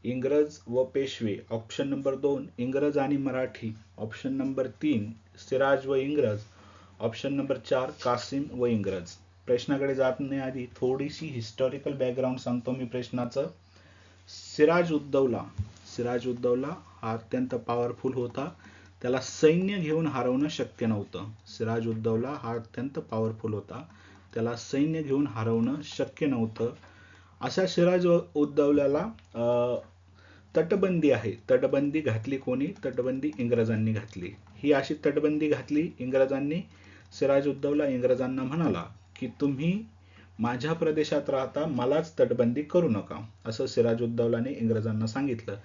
इंग्रज व पेशवे, ऑप्शन नंबर 2 इंग्रज आणि मराठी, ऑप्शन नंबर 3 सिराज व इंग्रज, ऑप्शन नंबर 4 कासिम व इंग्रज. प्रश्नाकडे जाण्याआधी थोडीशी हिस्टॉरिकल बॅकग्राऊंड सांगतो मी प्रश्नाचं. सिराज उद्दौला हा अत्यंत पॉवरफुल होता. त्याला सैन्य घेऊन हरवणं शक्य नव्हतं. सिराज उद्दौला हा अत्यंत पॉवरफुल होता. त्याला सैन्य घेऊन हरवणं शक्य नव्हतं. अशा सिराज उद्दौल्याला तटबंदी आहे. तटबंदी घातली कोणी? तटबंदी इंग्रजांनी घातली. ही अशी तटबंदी घातली इंग्रजांनी. सिराज उद्दौला इंग्रजांना म्हणाला की तुम्ही माझ्या प्रदेशात राहता, मलाच तटबंदी करू नका, असं सिराज उद्दौलाने इंग्रजांना सांगितलं.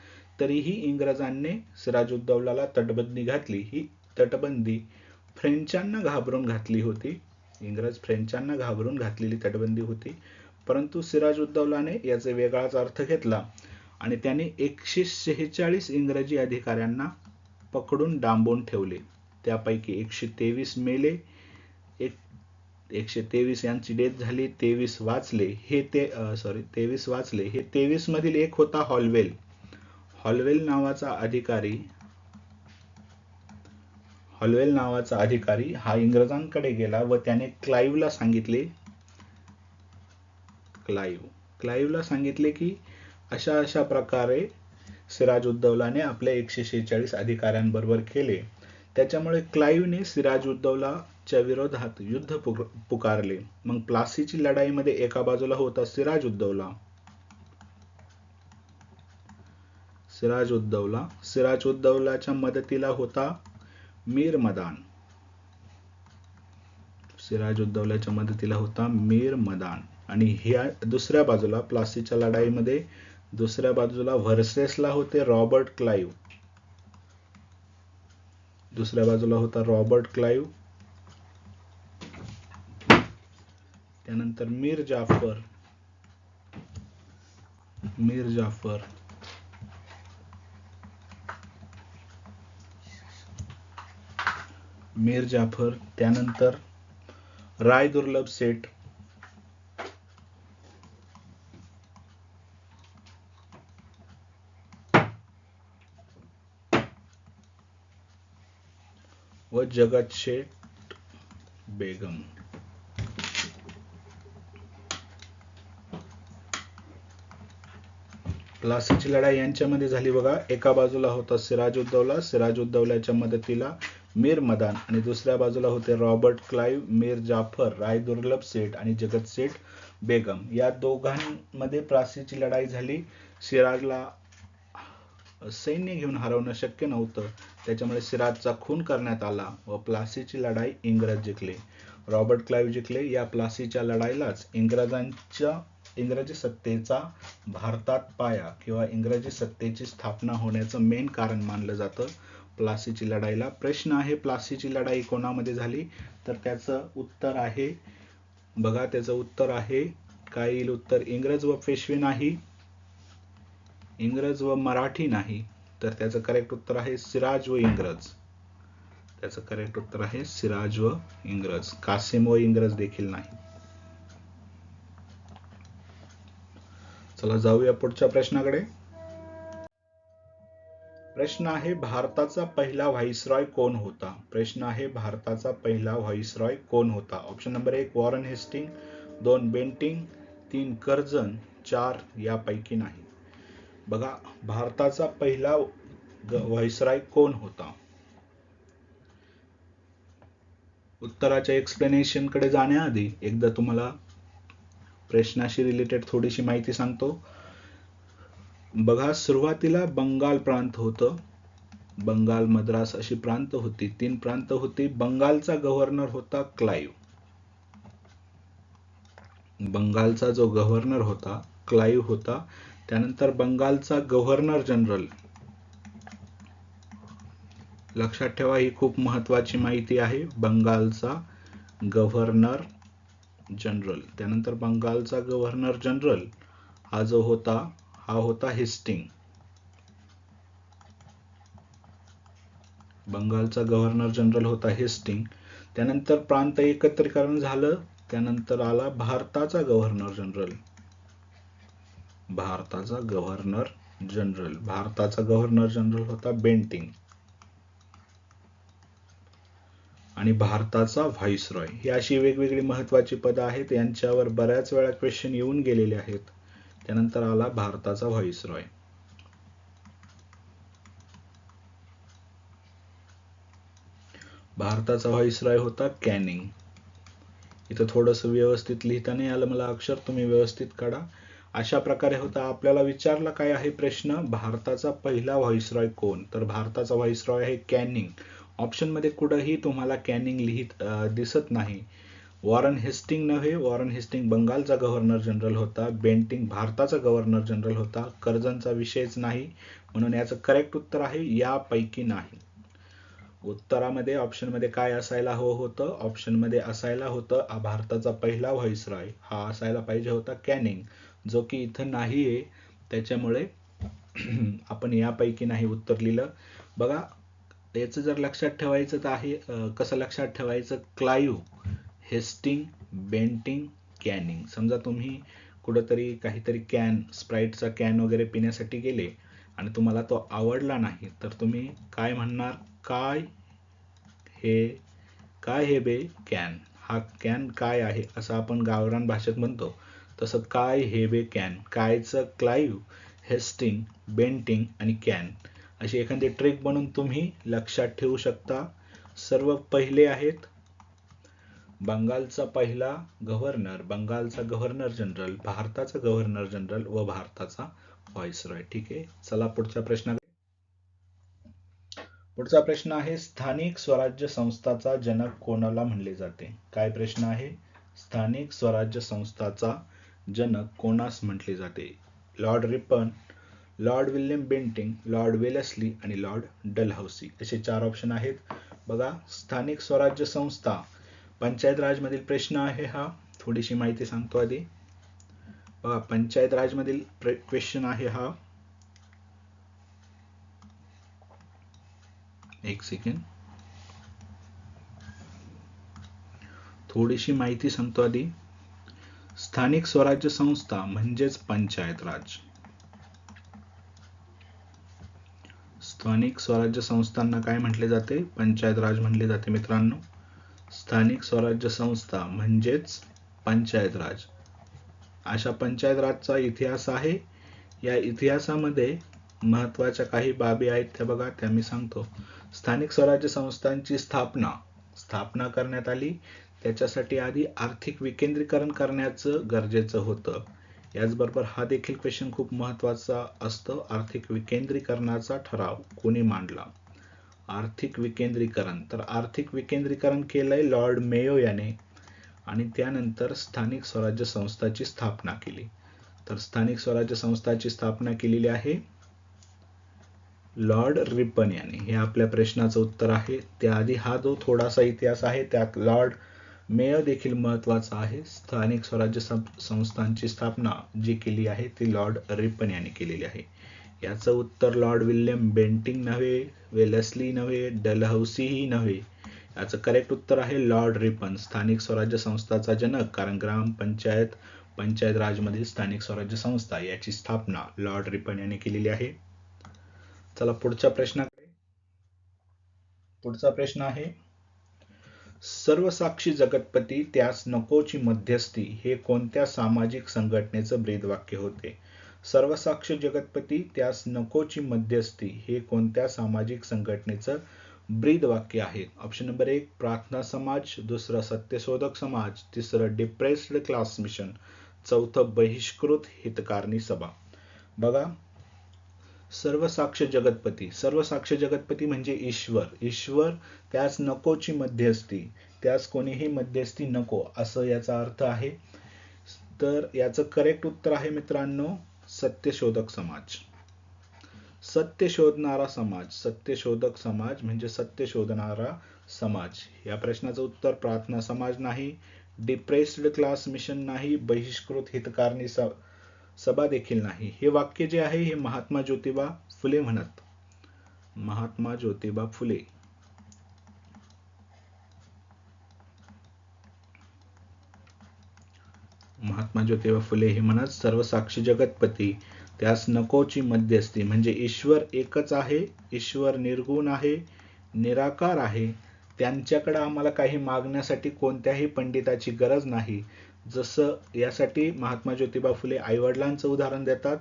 तरीही इंग्रजांनी सिराज उद्दौलाला तटबंदी घातली. ही तटबंदी फ्रेंचांना घाबरून घातली होती. इंग्रज फ्रेंचांना घाबरून घातलेली तटबंदी होती. परंतु सिराज उद्दौलाने याचा वेगळाच अर्थ घेतला आणि त्याने 146 इंग्रजी अधिकाऱ्यांना पकडून डांबून ठेवले. त्यापैकी 123 मेले, 123 यांची डेथ झाली, 23 वाचले. हे 23 वाचले. हे 23 मधील एक होता हॉलवेल. हॉलवेल नावाचा अधिकारी हा इंग्रजांकडे गेला व त्याने क्लाइव्हला सांगितले की अशा प्रकारे सिराजउद्दौलाने आपल्या 146 अधिकाऱ्यांबरोबर केले. त्याच्यामुळे क्लाइव्हने सिराजउद्दौलाच्या विरोधात युद्ध पुकारले. मग प्लासीची लढाईमध्ये एका बाजूला होता सिराजउद्दौलाच्या मदतीला होता मीर मदान. आणि ह्या दुसऱ्या बाजूला प्लासीच्या लढाईमध्ये दुसऱ्या बाजूला व्हर्सेसला होते रॉबर्ट क्लाइव्ह. त्यानंतर मीर जाफर, त्यानंतर राय दुर्लभ सेठ, व जगत शेठ बेगम. प्लासीची लढाई यांच्यामध्ये झाली बघा. एका बाजूला होता सिराजउद्दौलाच्या मदतीला मीर मदान आणि दुसऱ्या बाजूला होते रॉबर्ट क्लाइव्ह, मीर जाफर, राय दुर्लभ सेठ आणि जगत शेठ बेगम. या दोघांमध्ये प्लासीची लढाई झाली. सिराजला सैन्य घेऊन हरवणं शक्य नव्हतं, त्याच्यामुळे सिराजचा खून करण्यात आला व प्लासीची लढाई इंग्रज जिंकले. रॉबर्ट क्लाइव्ह जिंकले. या प्लासीच्या लढाईलाच इंग्रजी सत्तेचा भारतात पाया किंवा इंग्रजी सत्तेची स्थापना होण्याचं मेन कारण मानलं जातं प्लासीची लढाईला. प्रश्न आहे प्लासीची लढाई कोणामध्ये झाली, तर त्याचं उत्तर आहे काय येईल उत्तर? इंग्रज व पेशवे नाही, इंग्रज व मराठी नाही, तर त्याचं करेक्ट उत्तर आहे सिराज व इंग्रज. कासिम व इंग्रज देखील नाही. चला जाऊया पुढच्या प्रश्नाकडे. प्रश्न आहे भारताचा पहिला व्हाईसरॉय कोण होता? Option number 1 Warren Hastings, 2 Bentinck, 3 Curzon, 4 यापैकी नाही. बघा, भारताचा पहिला व्हाईसरॉय कोण होता? उत्तराच्या एक्सप्लेनेशन कडे जाण्याआधी एकदा तुम्हाला प्रश्नाशी रिलेटेड थोडीशी माहिती सांगतो. बघा, सुरुवातीला बंगाल प्रांत होतं, बंगाल, मद्रास अशी प्रांत होती, 3 प्रांत होती. बंगालचा गव्हर्नर होता क्लाइव्ह. बंगालचा जो गव्हर्नर होता क्लाइव्ह होता. त्यानंतर बंगालचा गव्हर्नर जनरल, लक्षात ठेवा ही खूप महत्वाची माहिती आहे, बंगालचा गव्हर्नर जनरल. त्यानंतर बंगालचा गव्हर्नर जनरल हा होता हेस्टिंग. बंगालचा गव्हर्नर जनरल होता हेस्टिंग. त्यानंतर प्रांत एकत्रीकरण झालं. त्यानंतर आला भारताचा गव्हर्नर जनरल. भारताचा गव्हर्नर जनरल होता बेंटिंग. आणि भारताचा व्हाईसरॉय. ही अशी वेगवेगळी महत्वाची पदं आहेत, यांच्यावर बऱ्याच वेळा क्वेश्चन येऊन गेलेले आहेत. त्यानंतर आला भारताचा व्हाईसरॉय. भारताचा व्हाईसरॉय होता कॅनिंग. इथं थोडंसं व्यवस्थित लिहिता नाही आलं मला अक्षर, तुम्ही व्यवस्थित काढा. अशा प्रकारे होता. आपल्याला विचारला काय आहे प्रश्न, भारताचा पहिला व्हाईसरॉय कोण? तर भारताचा व्हाईसरॉय आहे कॅनिंग. ऑप्शन मध्ये कुठेही तुम्हाला कॅनिंग दिसत नाही. वॉरन हेस्टिंग नव्हे, वॉरन हेस्टिंग बंगालचा गव्हर्नर जनरल होता. बेंटिंग भारताचा गव्हर्नर जनरल होता. कर्जनचा विषयच नाही, म्हणून याचं करेक्ट उत्तर आहे यापैकी नाही. उत्तरामध्ये ऑप्शन मध्ये काय असायला हवं होतं? ऑप्शन मध्ये असायला होतं भारताचा पहिला व्हाईसरॉय हा असायला पाहिजे होता कॅनिंग, जो की इथं नाहीये, त्याच्यामुळे आपण यापैकी नाही उत्तर लिहिलं. बघा, याचं जर लक्षात ठेवायचं तर आहे कसं लक्षात ठेवायचं, क्लाइव्ह, हेस्टिंग, बेंटिंग, कॅनिंग. समजा तुम्ही कुठंतरी काहीतरी कॅन, स्प्राईटचा कॅन वगैरे पिण्यासाठी गेले आणि तुम्हाला तो आवडला नाही, तर तुम्ही काय म्हणणार? काय हे बे कॅन. हा कॅन काय आहे असं आपण गावरान भाषेत म्हणतो. तसं काय हे बे कॅन. कायचं क्लाइव्ह, हेस्टिंग, बेंटिंग आणि कॅन अशी एखादी ट्रिक बनवून तुम्ही लक्षात ठेवू शकता. सर्व पहिले आहेत बंगालचा पहिला गव्हर्नर, बंगालचा गव्हर्नर जनरल, भारताचा गव्हर्नर जनरल व भारताचा व्हाईसरॉय. ठीक आहे, चला पुढच्या प्रश्नाकडे. पुढचा प्रश्न आहे, स्थानिक स्वराज्य संस्थाचा जनक कोणाला म्हणले जाते? काय प्रश्न आहे? स्थानिक स्वराज्य संस्थाचा जनक कोणास म्हटले जाते? Lord Ripon, Lord William Bentinck, Lord Wellesley आणि लॉर्ड डलहौसी असे 4 ऑप्शन आहेत. बघा, स्थानिक स्वराज्य संस्था पंचायत राज मधील प्रश्न आहे हा. थोडीशी माहिती सांगतो आधी. बघा, पंचायत राज मधील क्वेश्चन आहे हा. एक सेकंड, थोडीशी माहिती सांगतो आधी. स्थानिक स्वराज्य संस्था म्हणजेच पंचायत राज. स्थानिक स्वराज्य संस्थांना काय म्हटले जाते? पंचायत राज म्हटले जाते मित्रांनो. स्थानिक स्वराज्य संस्था म्हणजेच पंचायत राज. अशा पंचायत राजचा इतिहास आहे. या इतिहासामध्ये महत्त्वाच्या काही बाबी आहेत त्या बघा, त्या मी सांगतो. स्थानिक स्वराज्य संस्थांची स्थापना करण्यात आली. त्याच्यासाठी आधी आर्थिक विकेंद्रीकरण करण्याचं गरजेचं होतं. याचबरोबर हा देखील क्वेश्चन खूप महत्त्वाचा असतो. आर्थिक विकेंद्रीकरणाचा ठराव कोणी मांडला? आर्थिक विकेंद्रीकरण, तर आर्थिक विकेंद्रीकरण केलंय लॉर्ड मेयो याने आणि त्यानंतर स्थानिक स्वराज्य संस्थाची स्थापना केली. तर स्थानिक स्वराज्य संस्थाची स्थापना केलेली आहे लॉर्ड रिपन याने. हे आपल्या प्रश्नाचं उत्तर आहे. त्याआधी हा जो थोडासा इतिहास आहे त्यात लॉर्ड मेयो देखील महत्त्वाचा आहे. स्थानिक स्वराज्य संस्थांची स्थापना जी केली आहे ती लॉर्ड रिपन याने केलेली आहे. याचं उत्तर लॉर्ड विल्यम बेंटिंग नव्हे, वेलेस्ली नव्हे, डलहौसीही नव्हे. याचं करेक्ट उत्तर आहे लॉर्ड रिपन, स्थानिक स्वराज्य संस्थाचा जनक. कारण पंचायत राजमधील स्थानिक स्वराज्य संस्था याची स्थापना लॉर्ड रिपन याने केलेली आहे. चला पुढच्या प्रश्नाकडे. पुढचा प्रश्न आहे, सर्वसाक्षी जगतपती त्यास नकोची मध्यस्थी हे कोणत्या सामाजिक संघटनेचं ब्रीदवाक्य होते? सर्वसाक्ष जगतपती त्यास नकोची मध्यस्थी हे कोणत्या सामाजिक संघटनेचं ब्रीदवाक्य आहे? ऑप्शन नंबर 1 प्रार्थना समाज, दुसरं सत्यशोधक समाज, तिसरं डिप्रेस्ड क्लास मिशन, चौथं बहिष्कृत हितकारणी सभा. बघा, सर्वसाक्ष जगतपती म्हणजे ईश्वर त्यास नकोची मध्यस्थी, त्यास कोणीही मध्यस्थी नको असं याचा अर्थ आहे. तर याचं करेक्ट उत्तर आहे मित्रांनो सत्यशोधक समाज. सत्यशोधक समाज म्हणजे सत्य शोधणारा समाज. या प्रश्नाचं उत्तर प्रार्थना समाज नाही, डिप्रेस्ड क्लास मिशन नाही, बहिष्कृत हितकारणी सभा देखील नाही. हे वाक्य जे आहे हे महात्मा ज्योतिबा फुले म्हणत. महात्मा ज्योतिबा फुले हे म्हणत, सर्वसाक्षी जगतपती त्यास नकोची मध्यस्थी म्हणजे ईश्वर एकच आहे, ईश्वर निर्गुण आहे, निराकार आहे, त्यांच्याकडे आम्हाला काही मागण्यासाठी कोणत्याही पंडिताची गरज नाही. जसं यासाठी महात्मा ज्योतिबा फुले आईवडिलांचं उदाहरण देतात.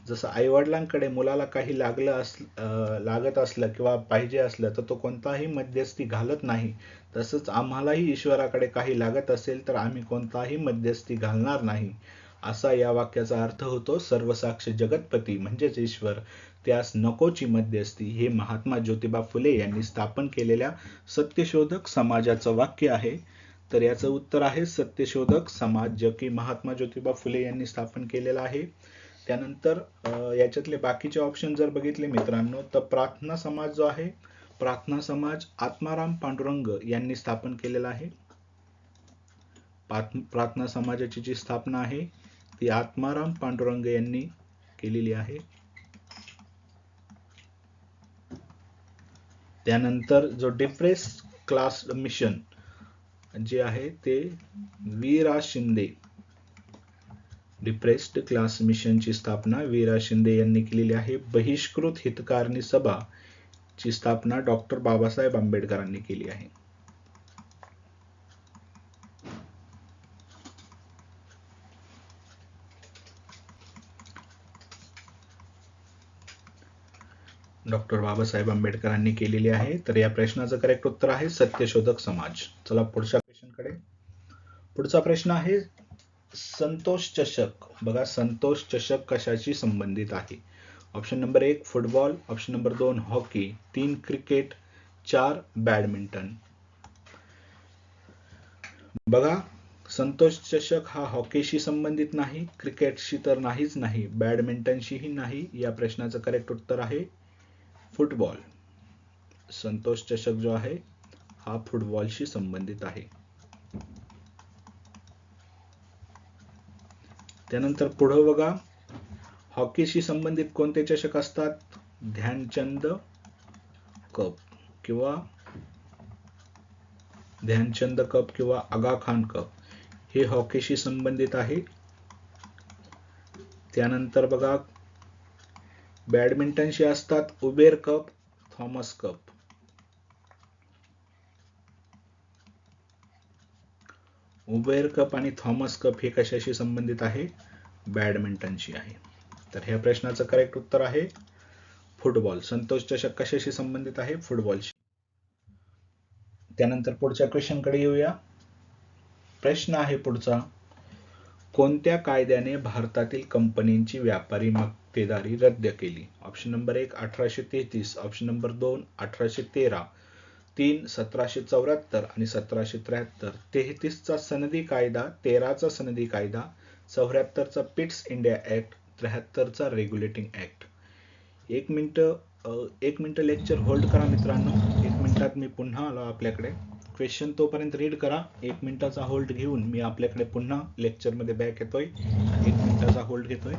जसं आईवडिलांकडे मुलाला काही लागत असलं किंवा पाहिजे असलं तर तो कोणताही मध्यस्थी घालत नाही, तसंच आम्हालाही ईश्वराकडे काही लागत असेल तर आम्ही कोणताही मध्यस्थी घालणार नाही, असा या वाक्याचा अर्थ होतो. सर्वसाक्ष जगतपती म्हणजेच ईश्वर त्यास नकोची मध्यस्थी हे महात्मा ज्योतिबा फुले यांनी स्थापन केलेल्या सत्यशोधक समाजाचं वाक्य आहे. तर याचं उत्तर आहे सत्यशोधक समाज, जे की महात्मा ज्योतिबा फुले यांनी स्थापन केलेला आहे. त्यानंतर याच्यातले बाकीचे ऑप्शन जर बघितले मित्रांनो तर प्रार्थना समाज जो आहे, प्रार्थना समाज आत्माराम पांडुरंग यांनी स्थापन केलेला आहे. प्रार्थना समाजाची जी स्थापना आहे ती आत्माराम पांडुरंग यांनी केलेली आहे. त्यानंतर जो डिप्रेस क्लास मिशन जे आहे ते वीरा शिंदे, डिप्रेस्ड क्लास मिशनची स्थापना वीरा शिंदे यांनी केलेली आहे. बहिष्कृत हितकारणी सभा ची स्थापना डॉक्टर बाबासाहेब आंबेडकरांनी केली आहे. डॉक्टर बाबासाहेब आंबेडकरांनी केलेली आहे. तर या प्रश्नाचं करेक्ट उत्तर आहे सत्यशोधक समाज. चला पुढच्या क्वेश्चनकडे. पुढचा प्रश्न आहे संतोष चषक. बघा संतोष चषक कशाशी संबंधित आहे? Option number 1 football, option number 2 hockey, 3 cricket, 4 badminton. बघा संतोष चषक हा हॉकीशी संबंधित नाही, क्रिकेटशी तर नाहीच नाही, बॅडमिंटनशीही नाही. या प्रश्नाचं करेक्ट उत्तर आहे फुटबॉल. संतोष चषक जो आहे हा फुटबॉलशी संबंधित आहे. त्यानंतर पुढे बघा हॉकीशी संबंधित कोणते चषक असतात? ध्यानचंद कप किंवा ध्यानचंद कप किंवा आगा खान कप हे हॉकीशी संबंधित आहे. त्यानंतर बघा बॅडमिंटनशी असतात Uber cup, Thomas cup. Uber cup आणि थॉमस कप हे कशाशी संबंधित आहे? बॅडमिंटनशी आहे. तर ह्या प्रश्नाचं करेक्ट उत्तर आहे फुटबॉल. संतोष चषक कशाशी संबंधित आहे? फुटबॉलशी. त्यानंतर पुढच्या क्वेश्चनकडे येऊया. प्रश्न आहे पुढचा, कोणत्या कायद्याने भारतातील कंपनींची व्यापारी मक्तेदारी रद्द केली? ऑप्शन नंबर 1 1833, ऑप्शन नंबर 2 1813, 3 1774 आणि 1773. 33 चा सनदी कायदा, 13 चा सनदी कायदा, 74 चा पिट्स इंडिया ऍक्ट, 73 चा रेग्युलेटिंग ऍक्ट. एक मिनिट लेक्चर होल्ड करा मित्रांनो. 1 मिनिटात मी पुन्हा आलो आपल्याकडे. क्वेश्चन तोपर्यंत रीड करा. 1 मिनिटाचा होल्ड घेऊन मी आपल्याकडे पुन्हा लेक्चर मध्ये बॅक येतोय. 1 मिनिटाचा होल्ड घेतोय.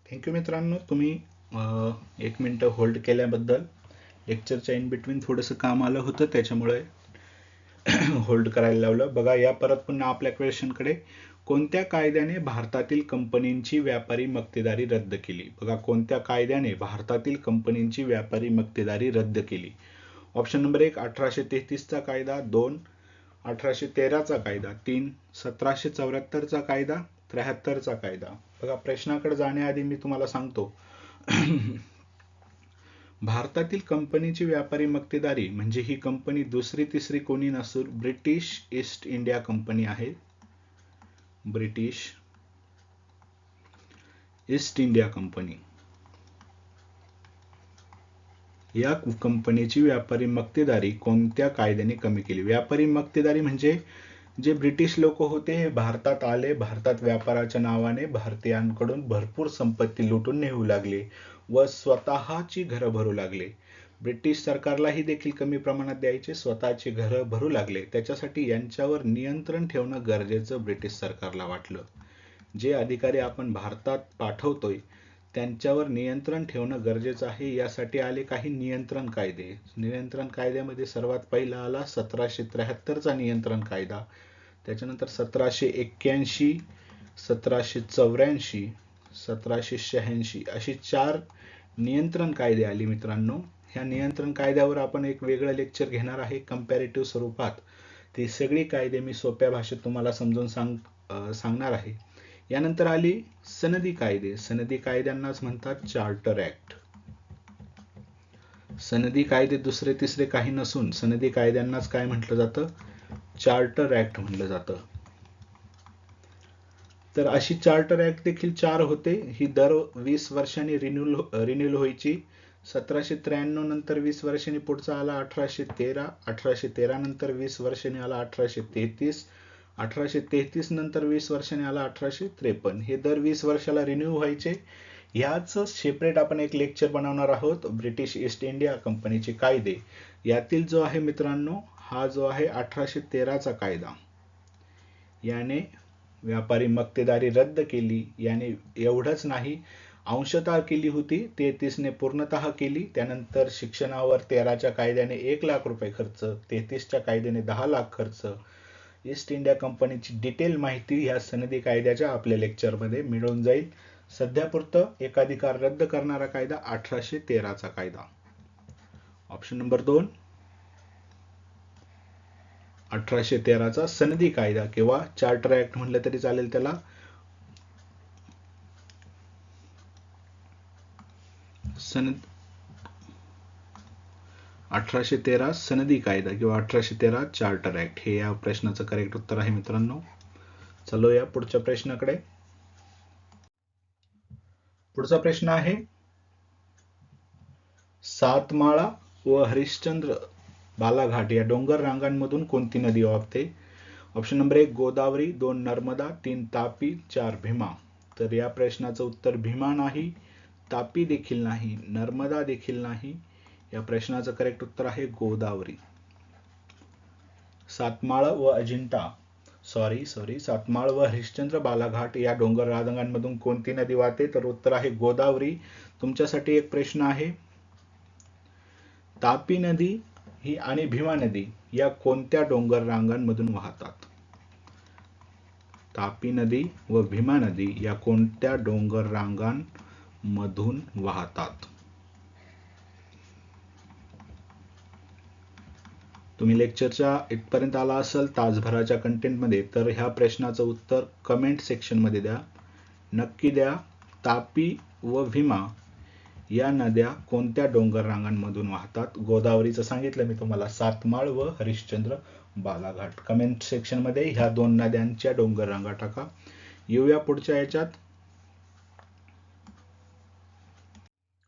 थँक्यू मित्रांनो, तुम्ही 1 मिनिट होल्ड केल्याबद्दल. लेक्चरच्या इन बिटवीन थोडंसं काम आलं होतं त्याच्यामुळे होल्ड करायला लावलं. बघा या परत पुन्हा आपल्या क्वेश्चनकडे. कोणत्या कायद्याने भारतातील कंपनींची व्यापारी मक्तेदारी रद्द केली? बघा कोणत्या कायद्याने भारतातील कंपनींची व्यापारी मक्तेदारी रद्द केली? ऑप्शन नंबर 1 1833 चा कायदा, 2 1813 चा कायदा, 3 1774 चा कायदा, 73 चा कायदा. बघा प्रश्नाकडे जाण्याआधी मी तुम्हाला सांगतो भारतातील कंपनीची व्यापारी मक्तेदारी म्हणजे ही कंपनी दुसरी तिसरी कोणी नसून ब्रिटिश ईस्ट इंडिया कंपनी आहे. ब्रिटिश ईस्ट इंडिया कंपनी या कंपनीची व्यापारी मक्तेदारी कोणत्या कायद्याने कमी केली? व्यापारी मक्तेदारी म्हणजे जे ब्रिटिश लोक होते हे भारतात आले, भारतात व्यापाराच्या नावाने भारतीयांकडून भरपूर संपत्ती लुटून नेऊ लागले व स्वतःची घरं भरू लागले. ब्रिटिश सरकारलाही देखील कमी प्रमाणात द्यायचे, स्वतःची घरं भरू लागले. त्याच्यासाठी यांच्यावर नियंत्रण ठेवणं गरजेचं ब्रिटिश सरकारला वाटलं. जे अधिकारी आपण भारतात पाठवतोय त्यांच्यावर नियंत्रण ठेवणं गरजेचं आहे. यासाठी आले काही नियंत्रण कायदे. नियंत्रण कायद्यामध्ये सर्वात पहिला आला 1773चा नियंत्रण कायदा, त्याच्यानंतर 1781, 1784, 1786 अशी 4 नियंत्रण कायदे आली मित्रांनो. ह्या नियंत्रण कायद्यावर आपण एक वेगळं लेक्चर घेणार आहे कंपॅरेटिव्ह स्वरूपात. ते सगळी कायदे मी सोप्या भाषेत तुम्हाला समजून सांगणार आहे. यानंतर आली सनदी कायदे. सनदी कायद्यांनाच म्हणतात चार्टर ऍक्ट. सनदी कायदे दुसरे तिसरे काही नसून सनदी कायद्यांनाच काय म्हटलं जातं, चार्टर ऍक्ट म्हटलं जातं. तर अशी चार्टर ऍक्ट देखील 4 होते. ही दर 20 वर्षांनी रिन्यूल व्हायची. 1793 नंतर 20 वर्षांनी पुढचा आला 1813. 1813 नंतर 20 वर्षांनी आला 1833. 1833 नंतर 20 वर्षांनी आला 1853. हे दर 20 वर्षाला रिन्यू व्हायचे. ह्याच सेपरेट आपण एक लेक्चर बनवणार आहोत, ब्रिटिश ईस्ट इंडिया कंपनीचे कायदे. यातील जो आहे मित्रांनो, हा जो आहे 1813चा कायदा, याने व्यापारी मक्तेदारी रद्द केली. याने एवढंच नाही, अंशतः केली होती, 33ने पूर्णतः केली. त्यानंतर शिक्षणावर 13च्या कायद्याने 1 लाख रुपये खर्च, 33च्या कायद्याने 10 लाख खर्च. ईस्ट इंडिया कंपनीची डिटेल माहिती ह्या सनदी कायद्याच्या आपल्या लेक्चरमध्ये मिळून जाईल. सध्यापुरतं एकाधिकार रद्द करणारा कायदा 1813चा कायदा. ऑप्शन नंबर 2 1813चा सनदी कायदा किंवा चार्टर ऍक्ट म्हटलं तरी चालेल त्याला. सनद 1813 सनदी कायदा किंवा 1813 चार्टर ऍक्ट हे या प्रश्नाचं करेक्ट उत्तर आहे मित्रांनो. चलो या पुढच्या प्रश्नाकडे. पुढचा प्रश्न आहे, सातमाळा व हरिश्चंद्र बालाघाट या डोंगर रांगांमधून कोणती नदी वाहते? Option number 1 Godavari, 2 Narmada, 3 Tapi, 4 Bhima. तर या प्रश्नाचं उत्तर भीमा नाही, तापी देखील नाही, नर्मदा देखील नाही. या प्रश्नाचं करेक्ट उत्तर आहे गोदावरी. सातमाळ व अजिंठा सातमाळ व हरिश्चंद्र बालाघाट या डोंगर रांगांमधून कोणती नदी वाहते? तर उत्तर आहे गोदावरी. तुमच्यासाठी एक प्रश्न आहे, तापी नदी ही आणि भीमा नदी या कोणत्या डोंगर रांगांमधून वाहतात? तापी नदी व भीमा नदी या कोणत्या डोंगर रांगांमधून वाहतात? तुम्ही लेक्चरच्या इथपर्यंत आला असाल तासभराच्या कंटेंटमध्ये, तर ह्या प्रश्नाचं उत्तर कमेंट सेक्शनमध्ये द्या, नक्की द्या. तापी व भीमा या नद्या कोणत्या डोंगर रांगांमधून वाहतात? गोदावरीचं सांगितलं मी तुम्हाला, सातमाळ व हरिश्चंद्र बालाघाट. कमेंट सेक्शनमध्ये ह्या 2 नद्यांच्या डोंगर रांगा टाका. येऊया पुढच्या याच्यात.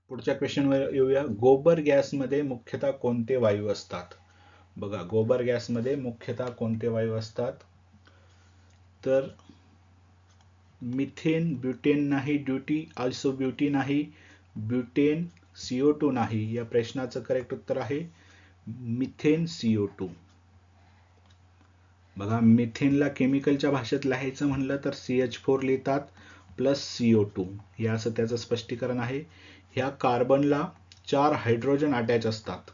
पुढच्या क्वेश्चनवर येऊया. गोबर गॅसमध्ये मुख्यतः कोणते वायू असतात? बघा, गोबर गॅसमध्ये मुख्यतः कोणते वायू असतात? तर मिथेन, ब्युटेन नाही, ड्युटी आल्सो ब्युटी नाही, ब्युटेन, CO2 नाही. या प्रश्नाचं करेक्ट उत्तर आहे मिथेन, CO2. बघा, मिथेनला केमिकलच्या भाषेत लिहायचं म्हणलं तर CH4 लिहितात प्लस CO2. हे असं त्याचं स्पष्टीकरण आहे. ह्या कार्बनला 4 हायड्रोजन अटॅच असतात.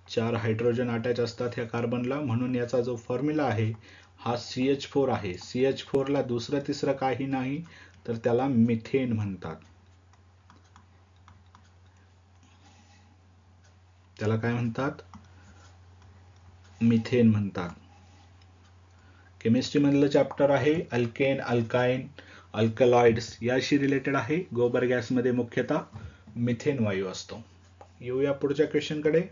4 हायड्रोजन अटॅच असतात ह्या कार्बनला, म्हणून याचा जो फॉर्म्युला आहे हा CH4 आहे. CH4 ला दुसरं तिसरं काही नाही, तर त्याला मिथेन म्हणतात. त्याला काय म्हणतात? मिथेन म्हणतात. केमिस्ट्री मधलं चॅप्टर आहे अल्केन, अल्काइन, अल्कलॉइड्स याशी रिलेटेड आहे. गोबर गॅसमध्ये मुख्यतः मिथेन वायू असतो. येऊया पुढच्या क्वेश्चनकडे.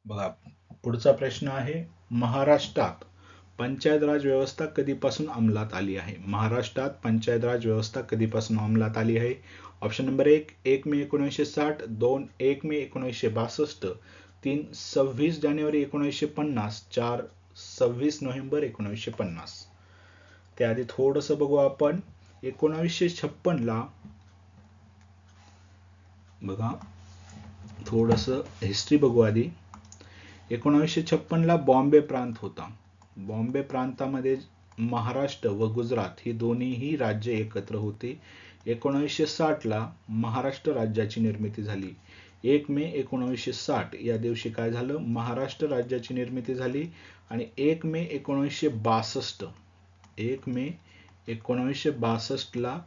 बघा, पुढचा प्रश्न आहे, महाराष्ट्रात पंचायत राज व्यवस्था कधीपासून अंमलात आली आहे? महाराष्ट्रात पंचायत राज व्यवस्था कधीपासून अंमलात आली आहे? ऑप्शन नंबर 1 मे 1960, 2 1 मे 1962, 3 26 जानेवारी 1950, 4 26 नोव्हेंबर 1950. त्याआधी थोडंसं बघू आपण. 1956 ला बघा, थोडंसं हिस्ट्री बघू आधी. 1956 ला बॉम्बे प्रांत होता. बॉम्बे प्रांतामध्ये महाराष्ट्र व गुजरात ही दोन्हीही राज्ये एकत्र होती. 1960 ला महाराष्ट्र राज्याची निर्मिती झाली. 1 मे 1960 या दिवशी काय झालं, महाराष्ट्र राज्याची निर्मिती झाली. आणि 1 मे 1962 ला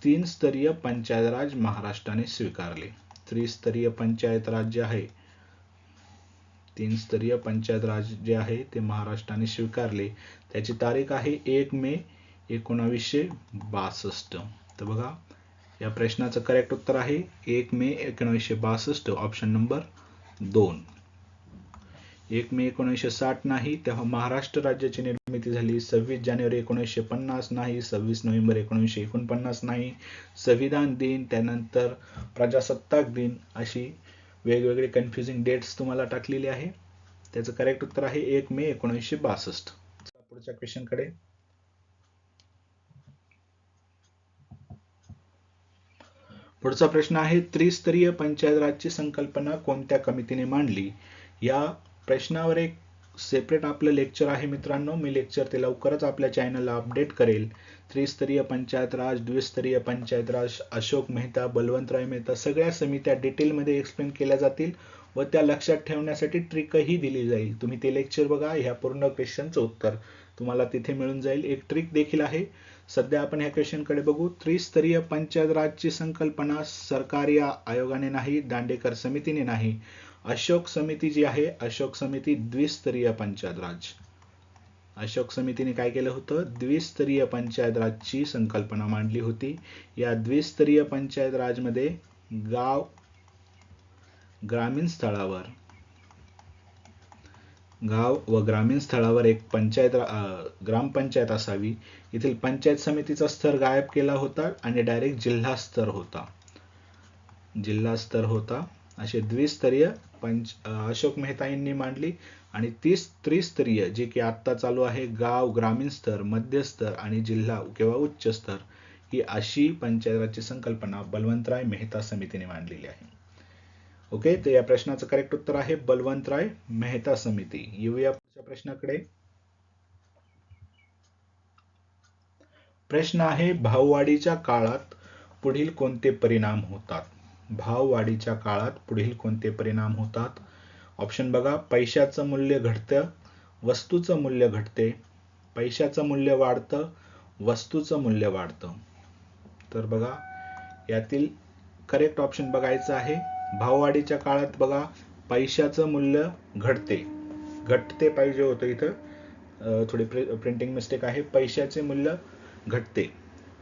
3 स्तरीय पंचायत राज महाराष्ट्राने स्वीकारले. त्रिस्तरीय पंचायत राज जे आहे, 3 स्तरीय पंचायत राज जे आहे ते महाराष्ट्राने स्वीकारले. त्याची तारीख आहे 1 मे 1962. तर बघा, या प्रश्नाचं करेक्ट उत्तर आहे 1 मे 1962, ऑप्शन नंबर 2. 1 मे 1960 नाही, तेव्हा महाराष्ट्र राज्याची निर्मिती झाली. 26 जानेवारी 1950 नाही, 26 नोव्हेंबर 1949 नाही, संविधान दिन, त्यानंतर प्रजासत्ताक दिन, अशी वेगवेगळे कन्फ्युजिंग डेट्स तुम्हाला टाकलेली आहे. त्याचं करेक्ट उत्तर आहे 1 मे 1962. पुढच्या क्वेश्चन कडे. पुढचा प्रश्न आहे, त्रिस्तरीय पंचायत राजची संकल्पना कोणत्या कमिटीने मांडली? या प्रश्नावर एक सेपरेट आपलं लेक्चर आहे मित्रांनो. मी लेक्चर ते लवकरच आपल्या चॅनलला अपडेट करेल. त्रिस्तरीय पंचायत राज, द्विस्तरीय पंचायत राज, अशोक मेहता, बलवंतराय मेहता, सगळ्या समित्या डिटेलमध्ये एक्सप्लेन केल्या जातील व त्या लक्षात ठेवण्यासाठी ट्रिकही दिली जाईल. तुम्ही ते लेक्चर बघा, ह्या पूर्ण क्वेश्चनचं उत्तर तुम्हाला तिथे मिळून जाईल. एक ट्रिक देखील आहे. सध्या आपण ह्या क्वेश्चन कडे बघू. त्रिस्तरीय पंचायत राजची संकल्पना सरकारी आयोगाने नाही, दांडेकर समितीने नाही, अशोक समिती जी आहे, अशोक समिती द्विस्तरीय पंचायत राज, अशोक समितीने काय केलं होतं, द्विस्तरीय पंचायत राजची संकल्पना मांडली होती. या द्विस्तरीय पंचायत राजमध्ये गाव व ग्रामीण स्थळावर एक ग्रामपंचायत असावी. येथील पंचायत समितीचा स्तर गायब केला होता आणि डायरेक्ट जिल्हा स्तर होता. असे द्विस्तरीय अशोक मेहता यांनी मांडली. आणि त्रिस्तरीय जे की आता चालू आहे, गाव, ग्रामीण स्तर, मध्य स्तर आणि जिल्हा किंवा उच्च स्तर, ही अशी पंचायत राजची संकल्पना बलवंतराय मेहता समितीने मांडलेली आहे. ओके, तर या प्रश्नाचं करेक्ट उत्तर आहे बलवंतराय मेहता समिती. येऊया पुढच्या प्रश्नाकडे. प्रश्न आहे, भाववाढीच्या काळात पुढील कोणते परिणाम होतात? भाववाढीच्या काळात पुढील कोणते परिणाम होतात? ऑप्शन बघा. पैशाचं मूल्य घटतं, वस्तूचं मूल्य घटते, पैशाचं मूल्य वाढतं, वस्तूचं मूल्य वाढतं. तर बघा, यातील करेक्ट ऑप्शन बघायचं आहे. भाववाढीच्या काळात बघा, पैशाचं मूल्य घटते पाहिजे होतं, इथं थोडी प्रिंटिंग मिस्टेक आहे. पैशाचे मूल्य घटते,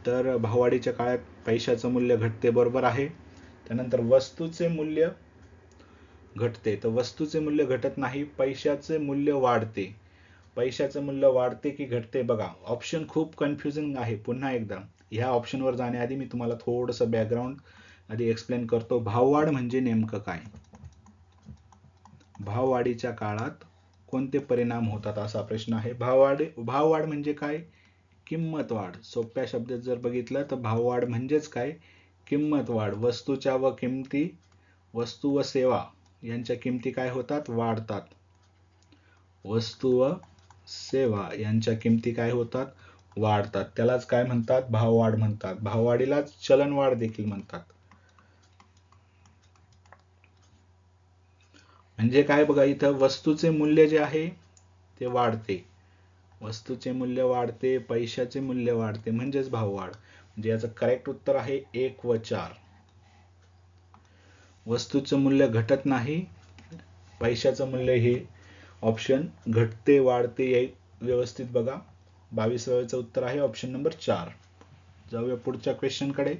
तर भाववाढीच्या काळात पैशाचं मूल्य घटते, बरोबर आहे. त्यानंतर वस्तूचे मूल्य घटते, तर वस्तूचे मूल्य घटत नाही, पैशाचे मूल्य वाढते. पैशाचं मूल्य वाढते की घटते? बघा, ऑप्शन खूप कन्फ्युजिंग आहे. पुन्हा एकदा ह्या ऑप्शनवर जाण्याआधी मी तुम्हाला थोडंसं बॅकग्राऊंड आधी एक्सप्लेन करतो. भाववाढ म्हणजे नेमकं काय? भाववाढीच्या काळात कोणते परिणाम होतात असा प्रश्न आहे. भाववाढ म्हणजे काय? किंमत वाढ. सोप्या शब्दात जर बघितलं तर भाववाढ म्हणजेच काय? किंमत वाढ. वस्तूच्या व किमती, वस्तू व सेवा यांच्या किमती काय होतात? वाढतात. वस्तू व सेवा यांच्या किमती काय होतात? वाढतात. त्यालाच काय म्हणतात? भाववाढ म्हणतात. भाववाढीलाच चलनवाढ देखील म्हणतात. म्हणजे काय बघा, इथं वस्तूचे मूल्य जे आहे ते वाढते, वस्तूचे मूल्य वाढते, पैशाचे मूल्य वाढते, म्हणजेच भाववाढ. म्हणजे याचं करेक्ट उत्तर आहे 1 व 4. वस्तूचं मूल्य घटत नाही, पैशाचं मूल्य हे ऑप्शन घटते वाढते व्यवस्थित बघा. 22वेचं उत्तर आहे ऑप्शन नंबर 4. जाऊया पुढच्या क्वेश्चन कडे.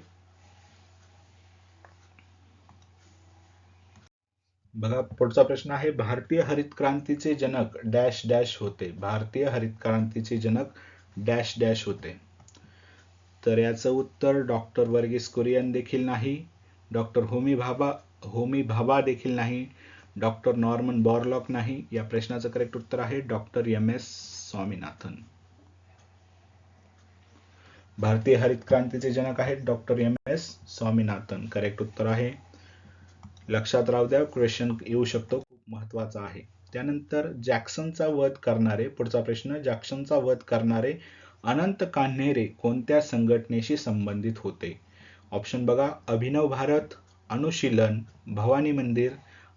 बघा, पुढचा प्रश्न आहे, भारतीय हरित क्रांतीचे जनक डॅश डॅश होते. भारतीय हरित क्रांतीचे जनक डॅश डॅश होते. तर याचं उत्तर डॉक्टर वर्गीस कुरियन देखील नाही, डॉक्टर होमी भाभा देखील नाही, डॉक्टर नॉर्मन बॉरलॉक नाही. या प्रश्नाचं करेक्ट उत्तर आहे डॉक्टर MS स्वामीनाथन. भारतीय हरित क्रांतीचे जनक आहेत डॉक्टर MS स्वामीनाथन. करेक्ट उत्तर आहे. लक्षात राहू द्या, क्वेश्चन येऊ शकतो, खूप महत्वाचा आहे. त्यानंतर जॅक्सनचा वध करणारे, पुढचा प्रश्न, जॅक्सनचा वध करणारे अनंत कान्हेरे कोणत्या संघटनेशी संबंधित होते? ऑप्शन बघा, अभिनव भारत, अनुशीलन, भवानी मंदिर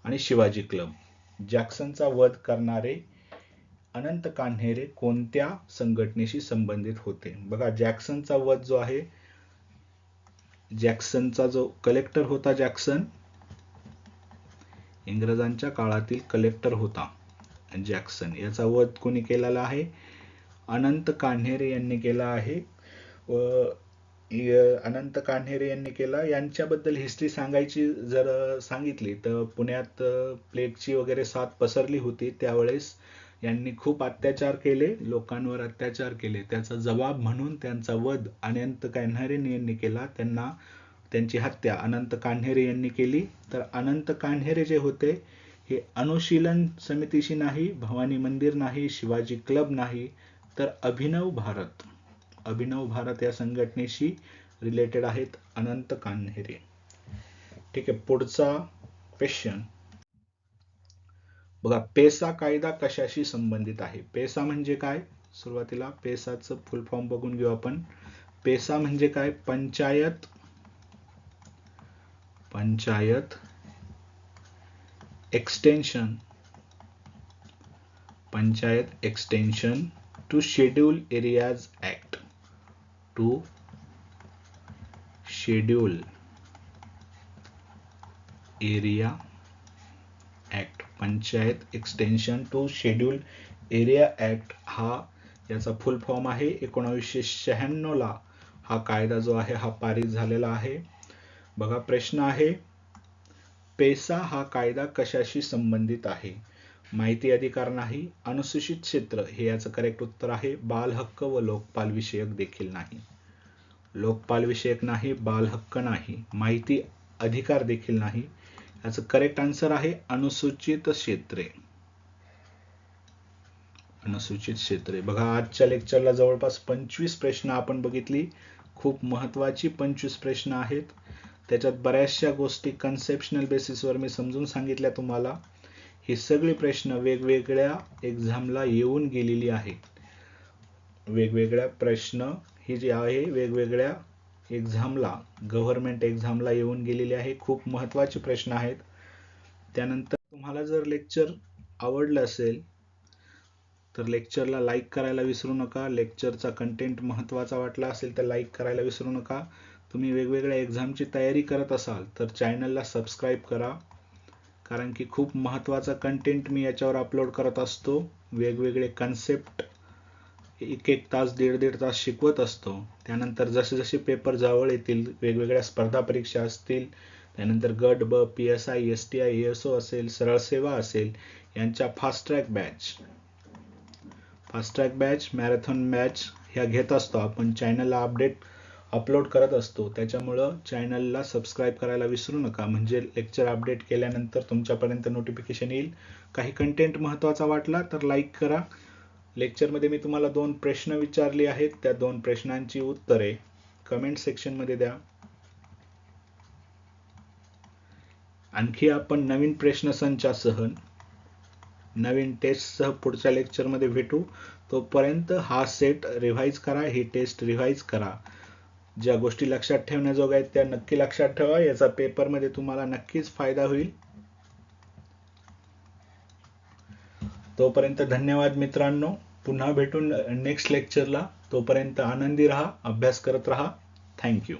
आणि शिवाजी क्लब. जॅक्सनचा वध करणारे अनंत कान्हेरे कोणत्या संघटनेशी संबंधित होते? बघा, जॅक्सनचा वध जो आहे, जॅक्सनचा जो कलेक्टर होता, जॅक्सन इंग्रजांच्या काळातील कलेक्टर होता जॅक्सन, याचा वध कोणी केलेला आहे? अनंत कान्हेरे यांनी केला आहे. अनंत कान्हेरे यांनी केला. यांच्याबद्दल हिस्ट्री सांगायची जर सांगितली तर पुण्यात प्लेगची वगैरे साथ पसरली होती. त्यावेळेस यांनी खूप अत्याचार केले, लोकांवर अत्याचार केले. त्याचा जबाब म्हणून त्यांचा वध अनंत कान्हेरे यांनी केला. त्यांची हत्या अनंत कान्हेरे यांनी केली. तर अनंत कान्हेरे जे होते हे अनुशीलन समितीशी नाही, भवानी मंदिर नाही, शिवाजी क्लब नाही, तर अभिनव भारत या संघटनेशी रिलेटेड आहेत अनंत कान्हेरे. ठीक आहे, पुढचा क्वेश्चन बघा, पेसा कायदा कशाशी संबंधित आहे? पेसा म्हणजे काय? सुरुवातीला पेसाचं फुल फॉर्म बघून घेऊ आपण. पेसा म्हणजे काय? Panchayat extension to schedule areas act. Panchayat extension to schedule area act हा याचा फुल फॉर्म आहे. 1996 ला हा कायदा जो आहे हा पारित झालेला आहे. बघा, प्रश्न आहे, पेसा हा कायदा कशाशी संबंधित आहे? माहिती अधिकार नाही, अनुसूचित क्षेत्र हे याचं करेक्ट उत्तर आहे. बाल हक्क व लोकपाल विषयक देखील नाही. लोकपाल विषयक नाही, बाल हक्क नाही, माहिती अधिकार देखील नाही. याचं करेक्ट आन्सर आहे अनुसूचित क्षेत्रे. बघा, आजच्या लेक्चरला जवळपास 25 प्रश्न आपण बघितली. खूप महत्वाची 25 प्रश्न आहेत. त्याच्यात बऱ्याचशा गोष्टी कन्सेप्शनल बेसिसवर मी समजून सांगितल्या तुम्हाला. ही सगळी प्रश्न वेगवेगळ्या एक्झामला येऊन गेलेली आहेत. वेगवेगळ्या प्रश्न ही जी आहे वेगवेगळ्या एक्झामला, गव्हर्नमेंट एक्झामला येऊन गेलेली आहे. खूप महत्वाचे प्रश्न आहेत. त्यानंतर तुम्हाला जर लेक्चर आवडलं असेल तर लेक्चरला लाईक करायला विसरू नका. लेक्चरचा कंटेंट महत्त्वाचा वाटला असेल तर लाईक करायला विसरू नका. तुम्ही वेगवेगळ्या एक्झामची तयारी करत असाल तर चॅनलला सबस्क्राईब करा, कारण की खूप महत्त्वाचा कंटेंट मी याच्यावर अपलोड करत असतो. वेगवेगळे कन्सेप्ट 1-1 तास 1.5 तास शिकवत असतो. त्यानंतर जसे जसे पेपर जवळ येतील, वेगवेगळ्या स्पर्धा परीक्षा असतील, त्यानंतर गट ब, PSI, STI, ASO असेल, सरळ सेवा असेल, यांच्या fast track batch, marathon batch ह्या घेत असतो आपण. चॅनलला अपडेट अपलोड करत असतो. त्याच्यामुळं चॅनलला सबस्क्राईब करायला विसरू नका, म्हणजे लेक्चर अपडेट केल्यानंतर तुमच्यापर्यंत नोटिफिकेशन येईल. काही कंटेंट महत्त्वाचा वाटला तर लाईक करा. लेक्चरमध्ये मी तुम्हाला 2 प्रश्न विचारले आहेत. त्या 2 प्रश्नांची उत्तरे कमेंट सेक्शनमध्ये द्या. आणखी आपण नवीन प्रश्नसंचासह, नवीन टेस्टसह पुढच्या लेक्चरमध्ये भेटू. तोपर्यंत हा सेट रिव्हाइज करा, ही टेस्ट रिव्हाइज करा. ज्या गोष्टी लक्षात ठेवण्याजोग्या आहेत त्या नक्की लक्षात ठेवा. याचा पेपरमध्ये तुम्हाला नक्कीच फायदा होईल. तोपर्यंत धन्यवाद मित्रांनो. पुन्हा भेटून नेक्स्ट लेक्चरला. तोपर्यंत आनंदी राहा, अभ्यास करत राहा. थँक्यू.